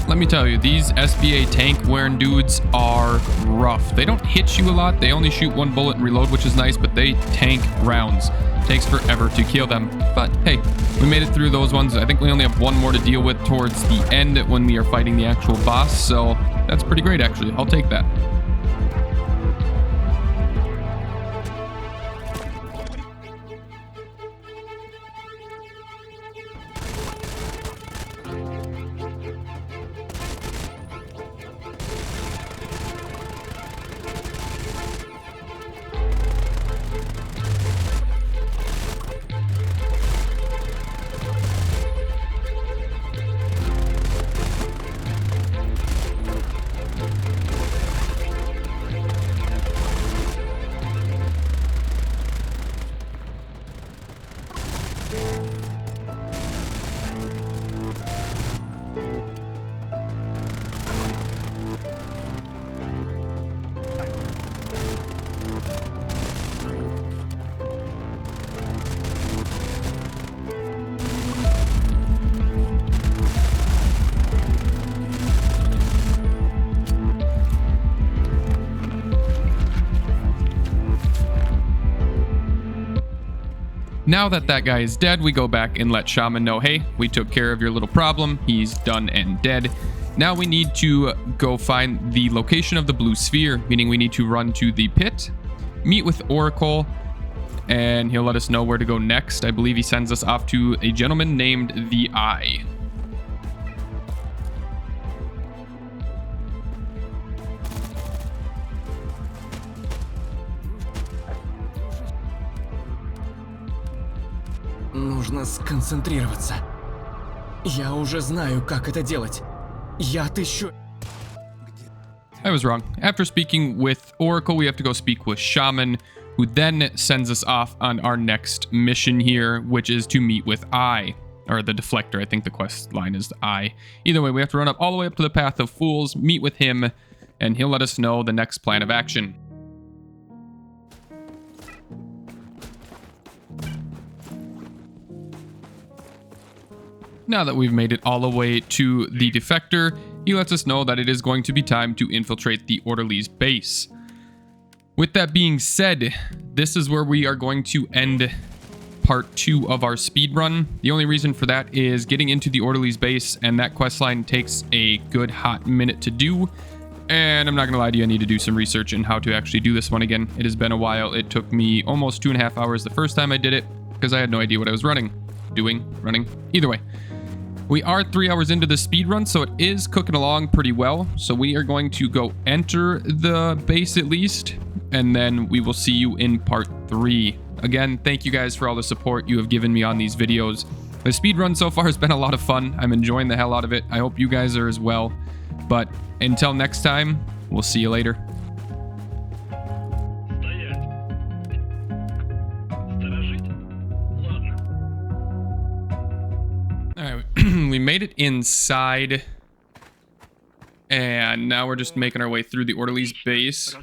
Let me tell you, these SBA tank wearing dudes are rough. They don't hit you a lot. They only shoot one bullet and reload, which is nice, but they tank rounds. Takes forever to kill them. But hey, we made it through those ones. I think we only have one more to deal with towards the end when we are fighting the actual boss. So that's pretty great, actually. I'll take that. Now that that guy is dead, we go back and let Shaman know, hey, we took care of your little problem. He's done and dead. Now we need to go find the location of the blue sphere, meaning we need to run to the pit, meet with Oracle, and he'll let us know where to go next. I believe he sends us off to a gentleman named the Eye. Нужно сконцентрироваться. Я уже знаю, как это делать. Я отыщу... I was wrong. After speaking with Oracle, we have to go speak with Shaman, who then sends us off on our next mission here, which is to meet with I, or the Deflector. I think the quest line is I. Either way, we have to run up all the way up to the Path of Fools, meet with him, and he'll let us know the next plan of action. Now that we've made it all the way to the Defector, he lets us know that it is going to be time to infiltrate the Orderly's base. With that being said, this is where we are going to end part 2 of our speedrun. The only reason for that is getting into the Orderly's base, and that questline takes a good hot minute to do. And I'm not gonna lie to you, I need to do some research on how to actually do this one again. It has been a while. It took me almost 2.5 hours the first time I did it, because I had no idea what I was running. Either way. We are 3 hours into the speed run, so it is cooking along pretty well. So we are going to go enter the base at least, and then we will see you in part 3. Again, thank you guys for all the support you have given me on these videos. The speed run so far has been a lot of fun. I'm enjoying the hell out of it. I hope you guys are as well. But until next time, we'll see you later. We made it inside, and now we're just making our way through the Orderly's base.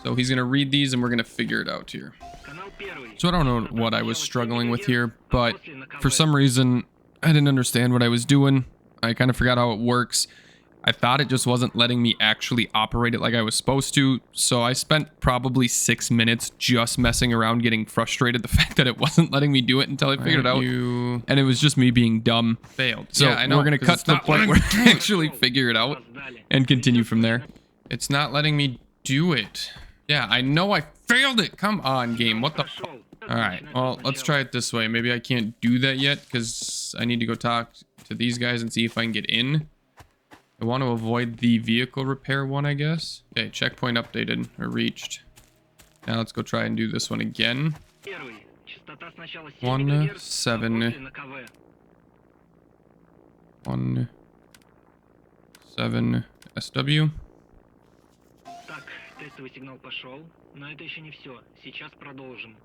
So he's gonna read these and we're gonna figure it out here. So I don't know what I was struggling with here, but for some reason I didn't understand what I was doing. I kind of forgot how it works. I thought it just wasn't letting me actually operate it like I was supposed to, so I spent probably 6 minutes just messing around, getting frustrated the fact that it wasn't letting me do it until I figured it out. And it was just me being dumb. Failed. So yeah, I know, we're gonna cut to the point where I actually figure it out and continue from there. It's not letting me do it. Yeah, I know I failed it. Come on, game. What the fuck? Alright, well, let's try it this way. Maybe I can't do that yet because I need to go talk to these guys and see if I can get in. I want to avoid the vehicle repair one, I guess. Okay, checkpoint updated or reached. Now let's go try and do this one again. 1 7 1 7 SW. Так, тестовый сигнал пошел, но это еще не все. Сейчас продолжим.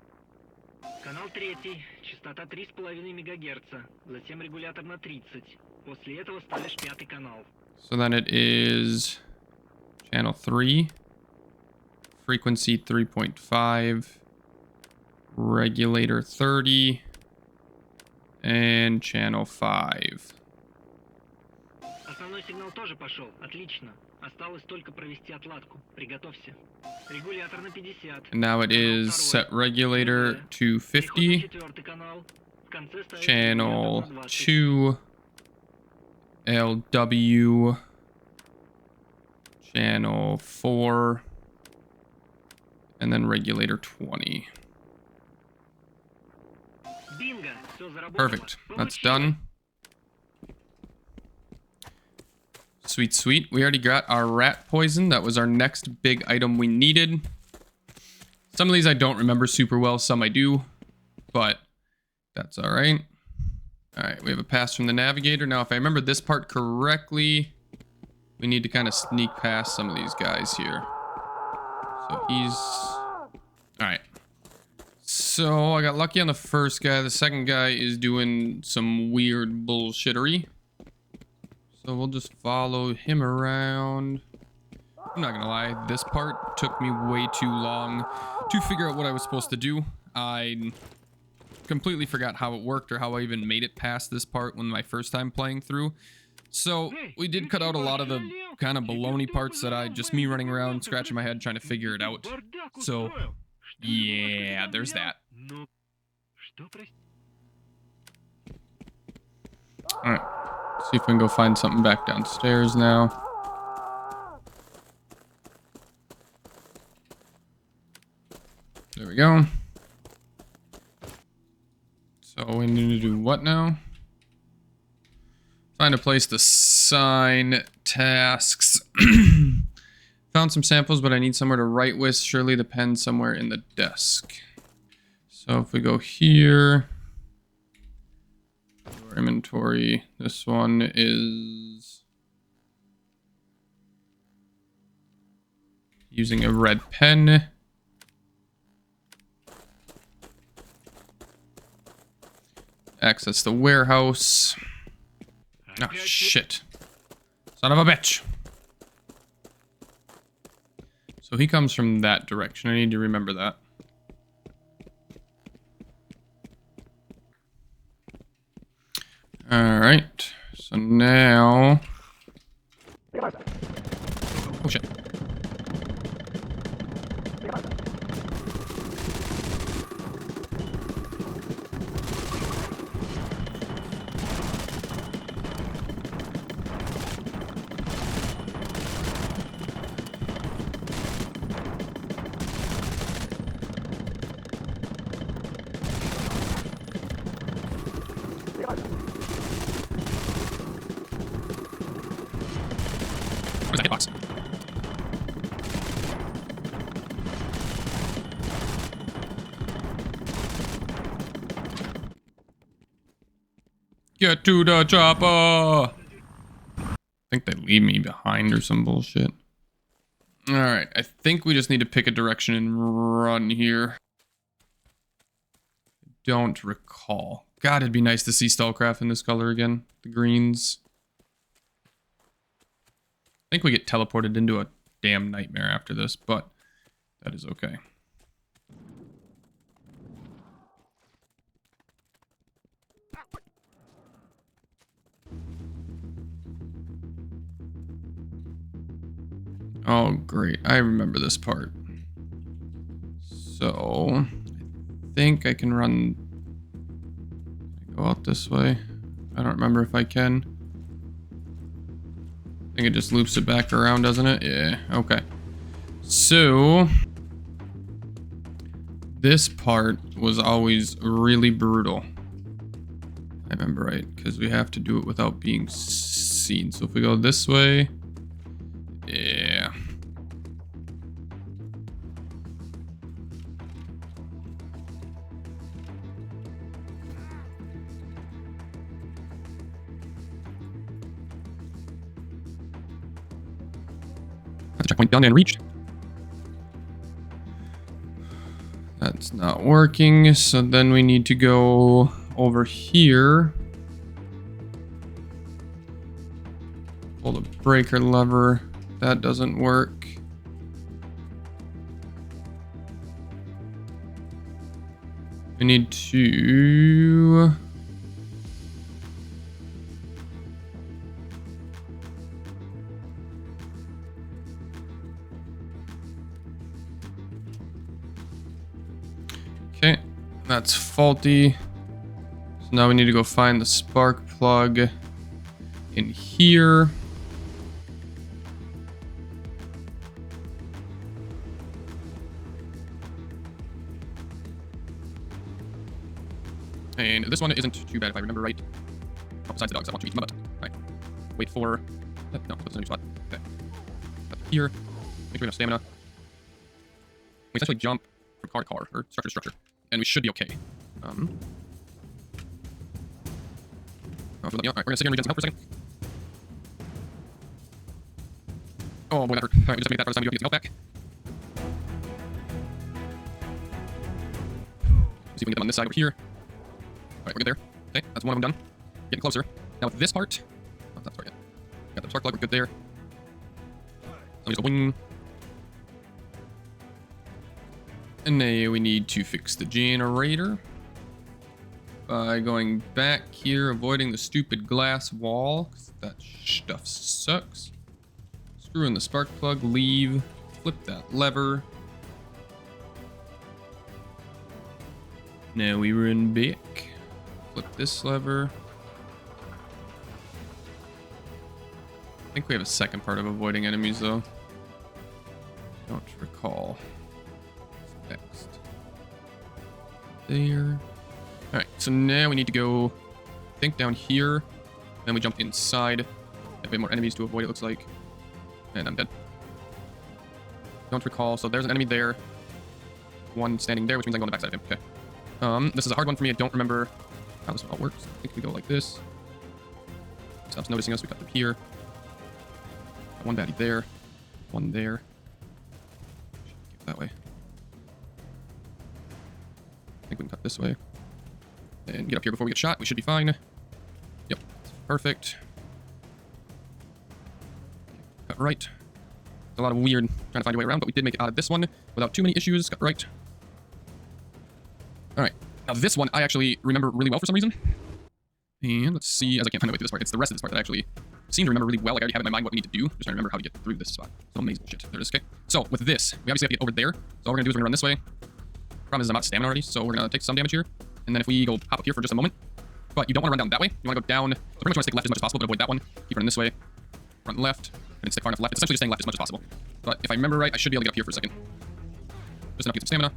Канал 3, частота 3,5 МГц, затем регулятор на 30. После этого ставишь 5-й канал. So then it is channel 3, frequency 3.5, regulator 30, and channel 5. Основной сигнал тоже пошел. Отлично. Осталось только провести отладку. Приготовься. Регулятор на 50. And now it is set regulator to 50, channel 2, LW, channel 4, and then regulator 20. Perfect. That's done. Sweet, sweet. We already got our rat poison. That was our next big item we needed. Some of these I don't remember super well, some I do, but that's all right. All right, we have a pass from the navigator. Now, if I remember this part correctly, we need to kind of sneak past some of these guys here. So he's... All right. So I got lucky on the first guy. The second guy is doing some weird bullshittery. So we'll just follow him around. I'm not gonna lie, this part took me way too long to figure out what I was supposed to do. I completely forgot how it worked or how I even made it past this part when my first time playing through. So we did cut out a lot of the kind of baloney parts that just me running around, scratching my head, trying to figure it out. So yeah, there's that. Alright, see if we can go find something back downstairs now. There we go. So we need to do what now? Find a place to sign tasks. Found some samples, but I need somewhere to write with. Surely the pen's somewhere in the desk. So if we go here, Our inventory. This one is using a red pen. Access the warehouse. Oh, shit. Son of a bitch. So he comes from that direction. I need to remember that. Alright. So now... Oh, shit. Where's that hitbox? Get to the chopper! I think they leave me behind or some bullshit. Alright, I think we just need to pick a direction and run here. Don't recall. God, it'd be nice to see Stalcraft in this color again. The greens. I think we get teleported into a damn nightmare after this, but that is okay. Oh, great. I remember this part. So, I think I can run... Go out this way. I don't remember if I can. I think it just loops it back around, doesn't it? Yeah, okay. So, this part was always really brutal. I remember right, because we have to do it without being seen. So if we go this way, yeah. That's a checkpoint done and reached. That's not working, so then we need to go over here. Pull the breaker lever. That doesn't work. We need to... Okay, that's faulty. So now we need to go find the spark plug in here. And this one isn't too bad if I remember right. Oh, besides the dogs, I want to eat my butt. Right. Wait for... No, that's a new spot. Okay. Up here. Make sure we have stamina. We essentially jump from car to car, or structure to structure. And we should be okay. Oh, if you let me out. Alright, we're gonna sit here and regen some health for a second. Oh boy, that hurt. Alright, we just made that for the time we go get some health back. Let's see if we can get them on this side over here. Alright, we're good there. Okay, that's one of them done. Getting closer. Now with this part... Oh, that's not yet. Got the spark plug, we're good there. Let me just go wing. And now we need to fix the generator. By going back here, avoiding the stupid glass wall. 'Cause that stuff sucks. Screw in the spark plug, leave. Flip that lever. Now we run back. Flip this lever. I think we have a second part of avoiding enemies though. Don't recall. Next. There. Alright, so now we need to go, I think, down here. Then we jump inside. Have a bit more enemies to avoid, it looks like. And I'm dead. Don't recall. So there's an enemy there. One standing there, which means I can go on the backside of him. Okay. This is a hard one for me. I don't remember how this all works. I think we go like this. Stops noticing us. We got them here. Got one baddie there. One there. Get that way. I think we can cut this way. And get up here before we get shot. We should be fine. Yep. Perfect. Cut right. It's a lot of weird trying to find a way around, but we did make it out of this one without too many issues. Cut right. Alright. Now this one I actually remember really well for some reason. And let's see, as I can't find my way through this part. It's the rest of this part that I actually seem to remember really well. Like I already have in my mind what we need to do. Just trying to remember how to get through this spot. So amazing shit. There it is. Okay. So with this, we obviously have to get over there. So all we're gonna do is we're gonna run this way. Problem is I'm out of stamina already, so we're gonna take some damage here. And then if we go pop up here for just a moment. But you don't want to run down that way. You want to go down. So pretty much want to take left as much as possible, but avoid that one. Keep running this way. Run left. And stay far enough left. It's essentially just staying left as much as possible. But if I remember right, I should be able to get up here for a second. Just enough to get some stamina.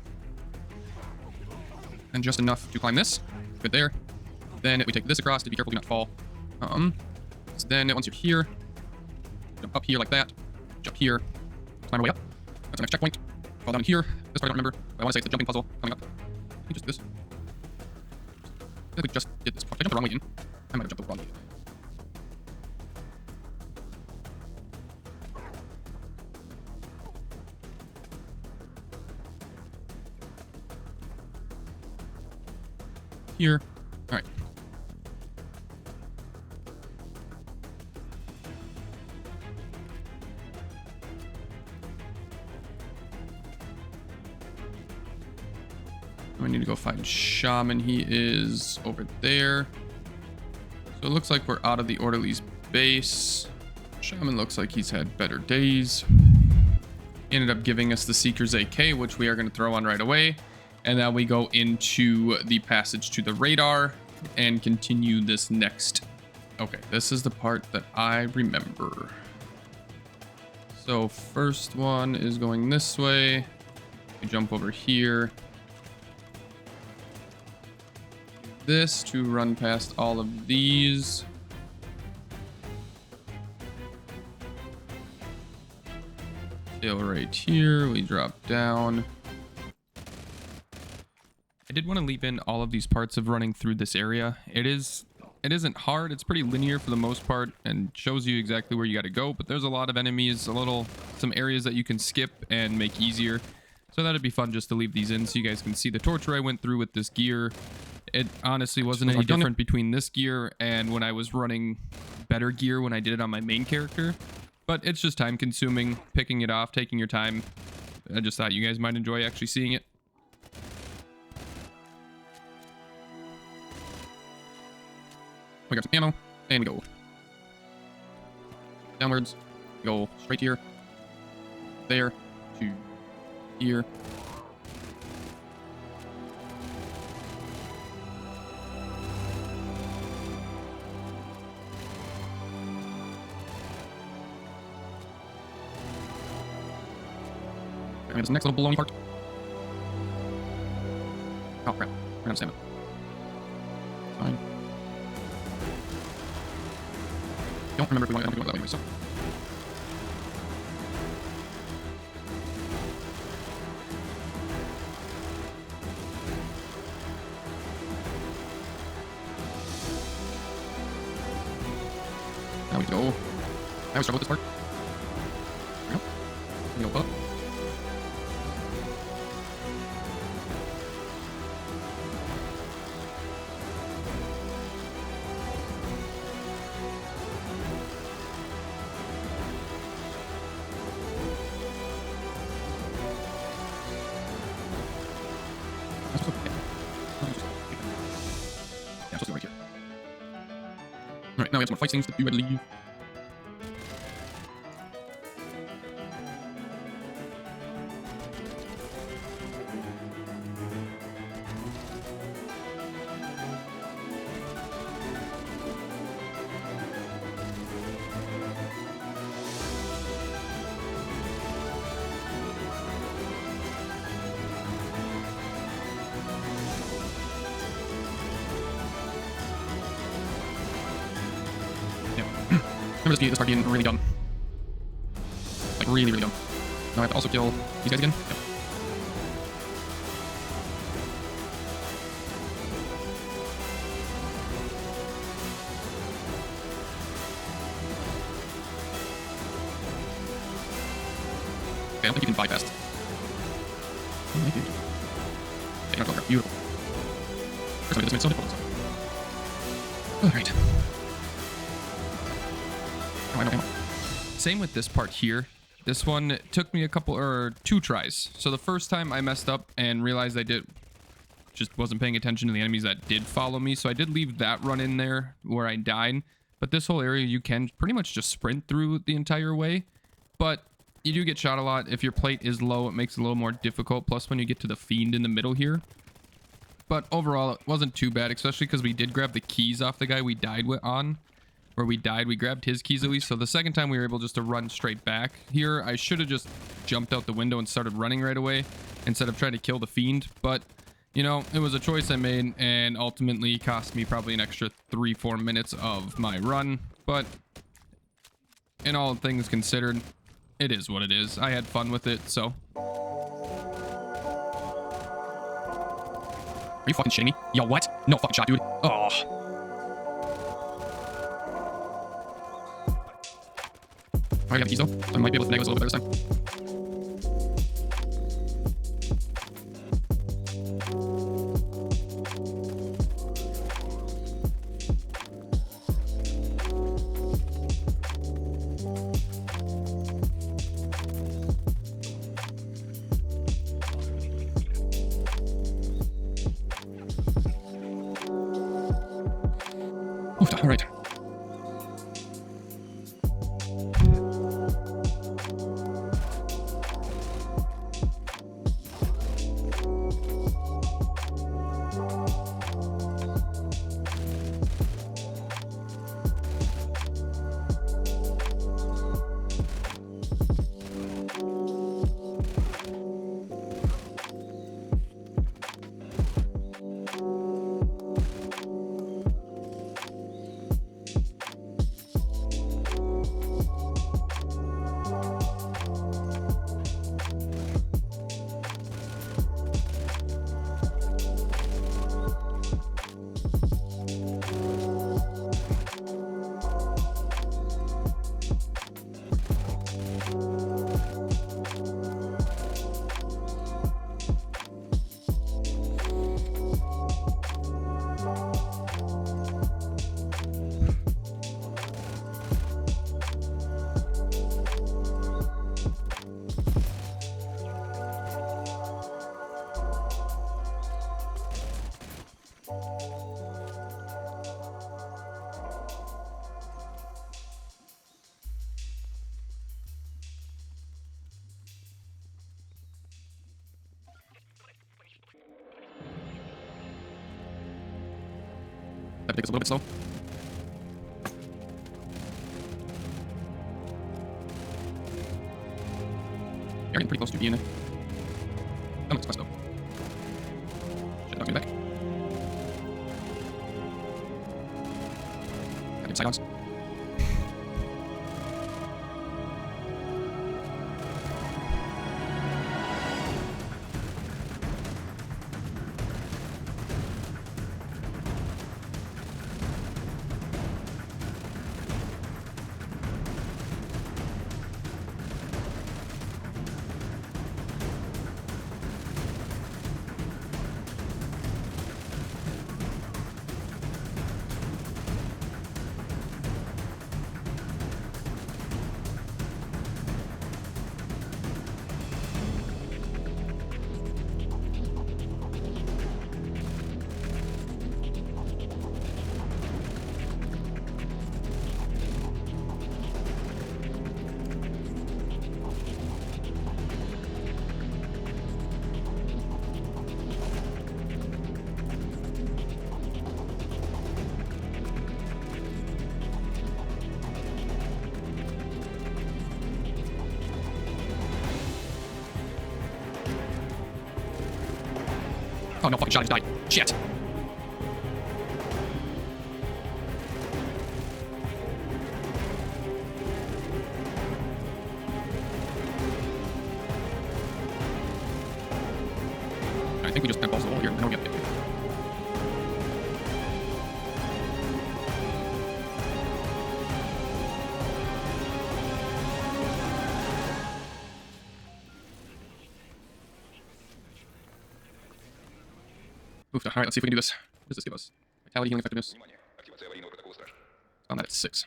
And just enough to climb this. Good there. Then we take this across to be careful to not fall. So then once you're here, jump up here like that. Jump here. Climb our way up. That's our next checkpoint. Fall down here. This part I don't remember. But I want to say it's the jumping puzzle coming up. I think just this. I think we just did this. Did I jumped the wrong way in. I might have jumped the wrong way in. Here. All right. I need to go find Shaman. He is over there. So it looks like we're out of the Orderly's base. Shaman looks like he's had better days. He ended up giving us the Seeker's AK, which we are going to throw on right away. And now we go into the passage to the radar and continue this next. Okay, this is the part that I remember. So first one is going this way. We jump over here. This to run past all of these. Still right here, we drop down. I did want to leave in all of these parts of running through this area. It isn't hard, it's pretty linear for the most part and shows you exactly where you got to go, but there's a lot of enemies, some areas that you can skip and make easier. So that'd be fun just to leave these in so you guys can see the torture I went through with this gear. It honestly wasn't any different between this gear and when I was running better gear when I did it on my main character. But it's just time consuming, picking it off, taking your time. I just thought you guys might enjoy actually seeing it. We got some ammo, and we go downwards, go straight here, there, to here. And this next little baloney part. Oh crap, we're out of stamina. Fine. Don't remember if we want to go that way anyway, so. Now we go. I always struggle with this part. There we go. We go up. Alright, now we have some more fight scenes to do, I believe. Remember this part being really dumb. Like, really, really dumb. Now I have to also kill these guys again. Yep. Okay, I don't think you can bypass. Okay, beautiful. First, this made it so difficult. Alright. Same with this part here. This one took me two tries. So the first time I messed up and realized I just wasn't paying attention to the enemies that did follow me. So I did leave that run in there where I died. But this whole area you can pretty much just sprint through the entire way. But you do get shot a lot. If your plate is low, it makes it a little more difficult. Plus when you get to the fiend in the middle here. But overall, it wasn't too bad, especially because we did grab the keys off the guy we died on. Where we died, we grabbed his keys at least. So the second time we were able just to run straight back. Here, I should have just jumped out the window and started running right away instead of trying to kill the fiend. But, you know, it was a choice I made and ultimately cost me probably an extra 3-4 minutes of my run. But in all things considered, it is what it is. I had fun with it, so. Are you fucking shitting me? Yo, what? No fucking shot, dude. Oh. I got the keys though, so I might be able to finesse this a little bit better this time. Oof, all right. That takes a little bit slow. You're getting pretty close to being it. I'm not though. Should knock me back. I get side-ons. Oh no, fucking shot, I just died. Shit. I think we just balls the wall here. I don't get it. Oof, all right, let's see if we can do this. What does this give us? Vitality, healing effectiveness. On that at 6.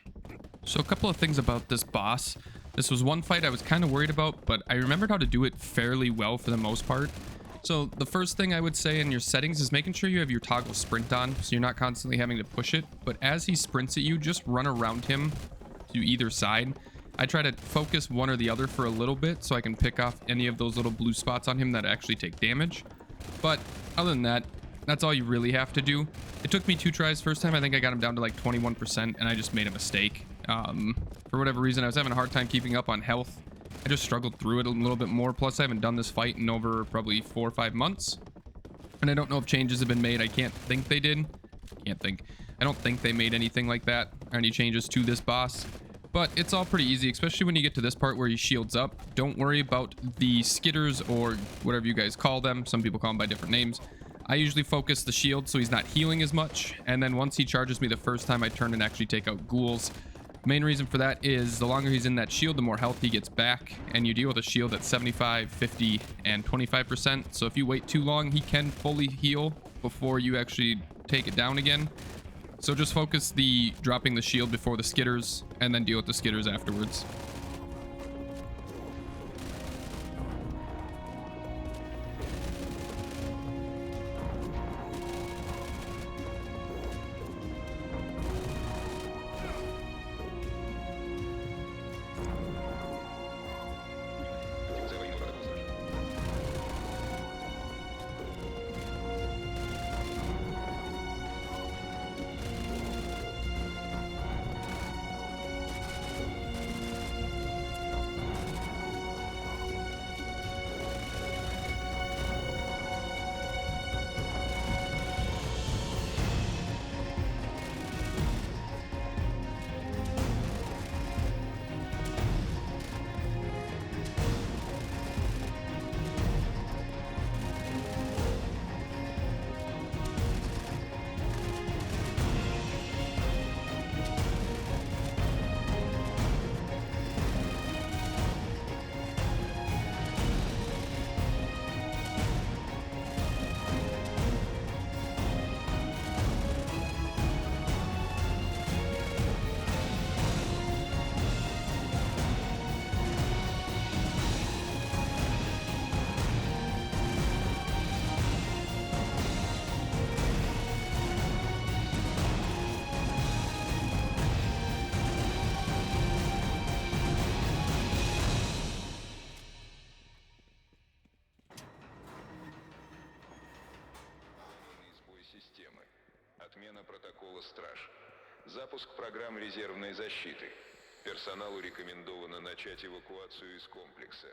So a couple of things about this boss. This was one fight I was kind of worried about, but I remembered how to do it fairly well for the most part. So the first thing I would say in your settings is making sure you have your toggle sprint on, so you're not constantly having to push it. But as he sprints at you, just run around him to either side. I try to focus one or the other for a little bit so I can pick off any of those little blue spots on him that actually take damage. But other than that, that's all you really have to do. It took me 2 tries. First time I think I got him down to like 21% and I just made a mistake. For whatever reason, I was having a hard time keeping up on health. I just struggled through it a little bit more. Plus I haven't done this fight in over probably 4 or 5 months. And I don't know if changes have been made. I can't think they did. I don't think they made anything like that or any changes to this boss. But it's all pretty easy, especially when you get to this part where he shields up. Don't worry about the skitters or whatever you guys call them. Some people call them by different names. I usually focus the shield so he's not healing as much. And then once he charges me the first time, I turn and actually take out ghouls. Main reason for that is the longer he's in that shield, the more health he gets back. And you deal with a shield at 75, 50, and 25%. So if you wait too long, he can fully heal before you actually take it down again. So just focus the dropping the shield before the skitters and then deal with the skitters afterwards. Отмена протокола «Страж». Запуск программ резервной защиты. Персоналу рекомендовано начать эвакуацию из комплекса.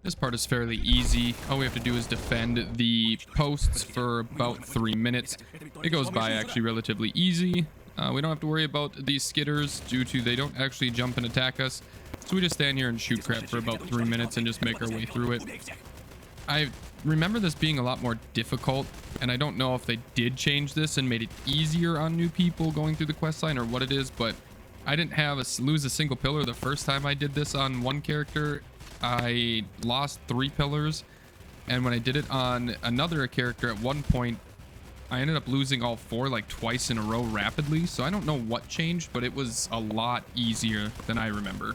This part is fairly easy. All we have to do is defend the posts for about 3 minutes. It goes by actually relatively easy. We don't have to worry about these skitters due to they don't actually jump and attack us. So we just stand here and shoot crap for about 3 minutes and just make our way through it. I remember this being a lot more difficult, and I don't know if they did change this and made it easier on new people going through the quest line or what it is, but I didn't lose a single pillar the first time I did this on one character. I lost 3 pillars, and when I did it on another character at one point, I ended up losing all 4 like twice in a row rapidly. So I don't know what changed, but it was a lot easier than I remember.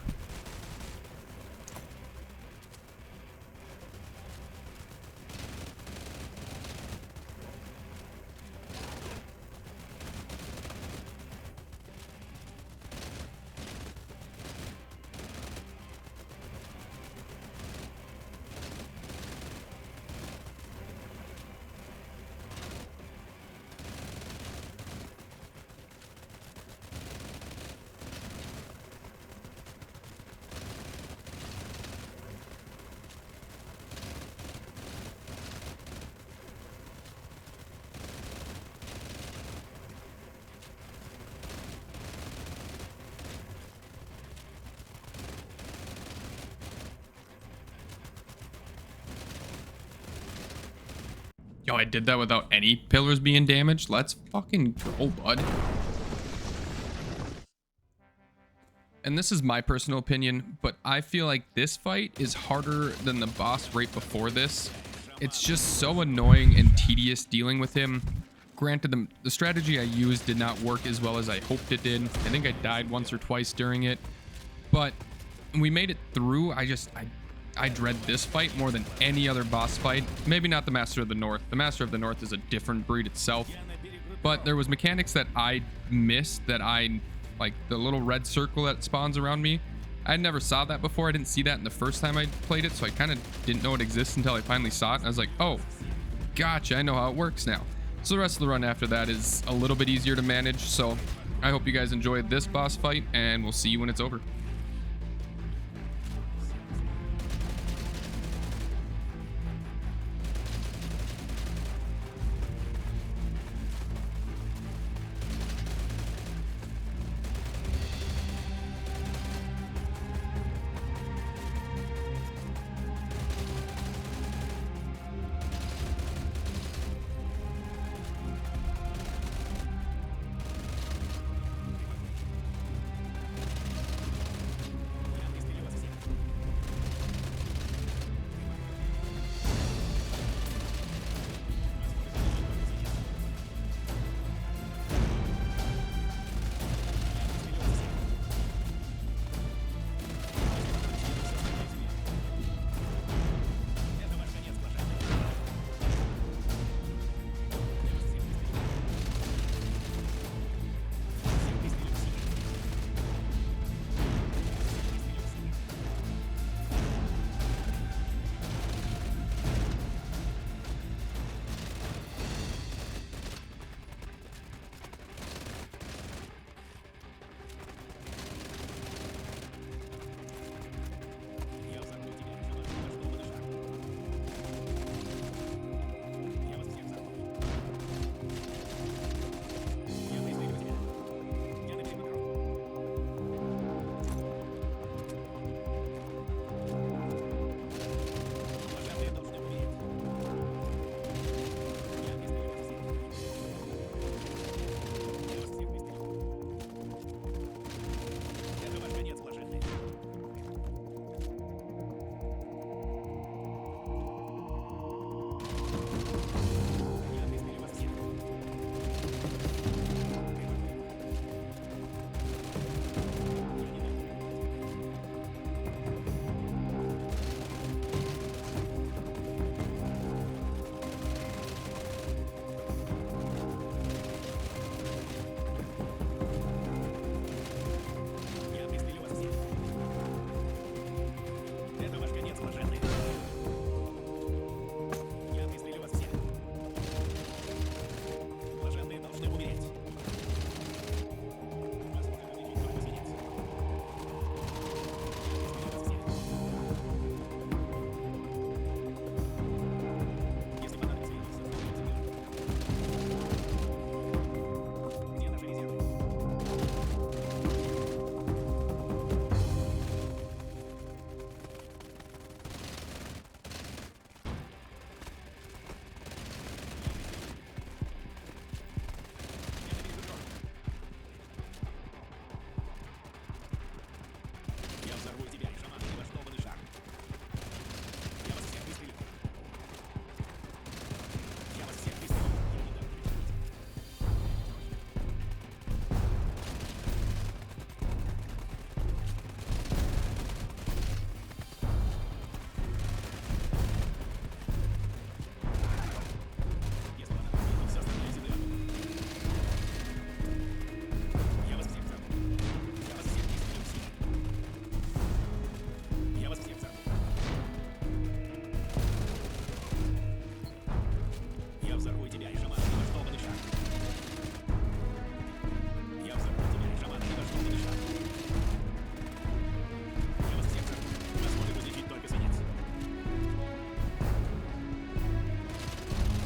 Yo, I did that without any pillars being damaged. Let's fucking go, bud. And this is my personal opinion, but I feel like this fight is harder than the boss right before this. It's just so annoying and tedious dealing with him. Granted, the strategy I used did not work as well as I hoped it did. I think I died once or twice during it, but we made it through. I dread this fight more than any other boss fight. Maybe not the Master of the North. The Master of the North is a different breed itself. But there was mechanics that I missed that like the little red circle that spawns around me. I never saw that before. I didn't see that in the first time I played it, so I kind of didn't know it exists until I finally saw it. And I was like, oh, gotcha, I know how it works now. So the rest of the run after that is a little bit easier to manage. So I hope you guys enjoyed this boss fight, and we'll see you when it's over. взорву тебя и шаман, ни во что бы дышать. Я взорву тебя и шаман, ни во что бы дышать. Я вас всех взорву. Вас может излечить только свинец.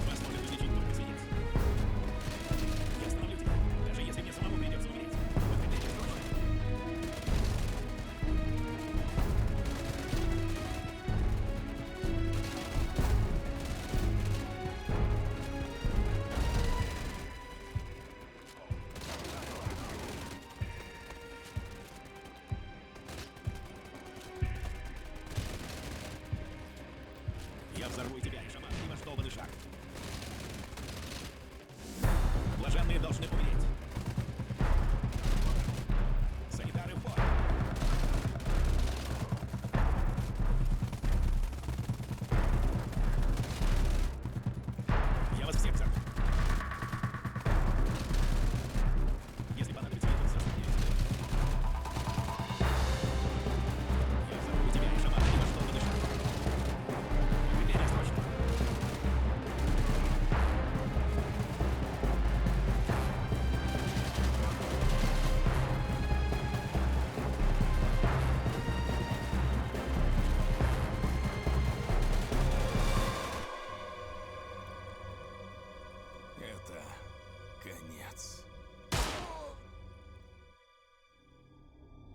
Вас может излечить только свинец. Я остановлю тебя, даже если мне самому придется умереть. Вот это и срочно. Я взорву тебя и шаман, ни во что бы дышать. Блаженные должны умереть. Санитары в бой. Я вас всех взорву. Если понадобится, я тут застану. Я взорву тебя и шаман, ни во что бы дышать. Теперь срочно. Это конец.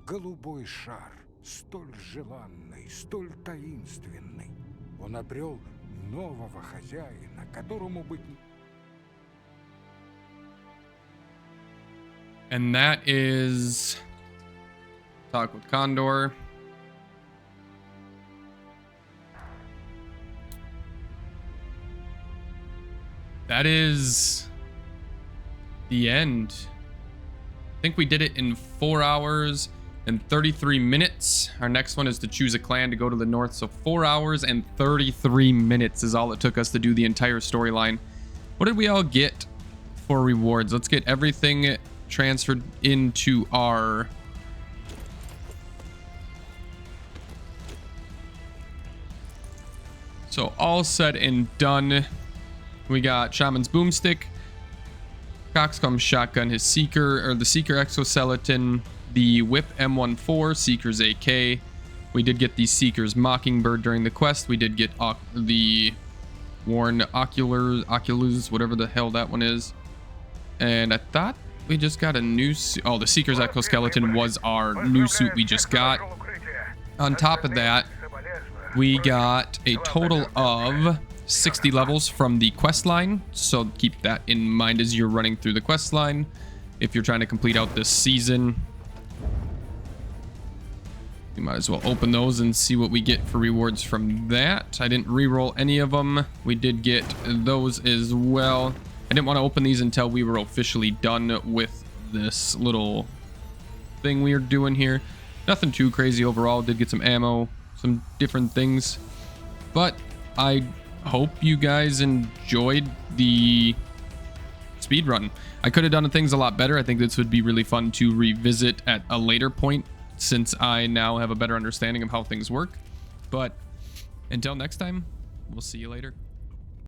Голубой шар, столь желанный, столь таинственный. Он обрел нового хозяина, которому быть... And that is talk with Condor. That is the end. I think we did it in 4 hours and 33 minutes. Our next one is to choose a clan to go to the north. So 4 hours and 33 minutes is all it took us to do the entire storyline. What did we all get for rewards? Let's get everything transferred into our so all said and done. We got Shaman's Boomstick, Coxcomb's Shotgun, his Seeker, or the Seeker Exoskeleton, the Whip M14, Seeker's AK. We did get the Seeker's Mockingbird during the quest. We did get the Worn Oculus, whatever the hell that one is. And I thought we just got a new suit. Oh, the Seeker's Exoskeleton was our new suit we just got. On top of that, we got a total of 60 levels from the quest line, so keep that in mind as you're running through the quest line if you're trying to complete out this season. You might as well open those and see what we get for rewards from that. I didn't re-roll any of them. We did get those as well. I didn't want to open these until we were officially done with this little thing we are doing here. Nothing too crazy overall. Did get some ammo, some different things, but I hope you guys enjoyed the speed run. I could have done things a lot better. I think this would be really fun to revisit at a later point since I now have a better understanding of how things work. But until next time, we'll see you later.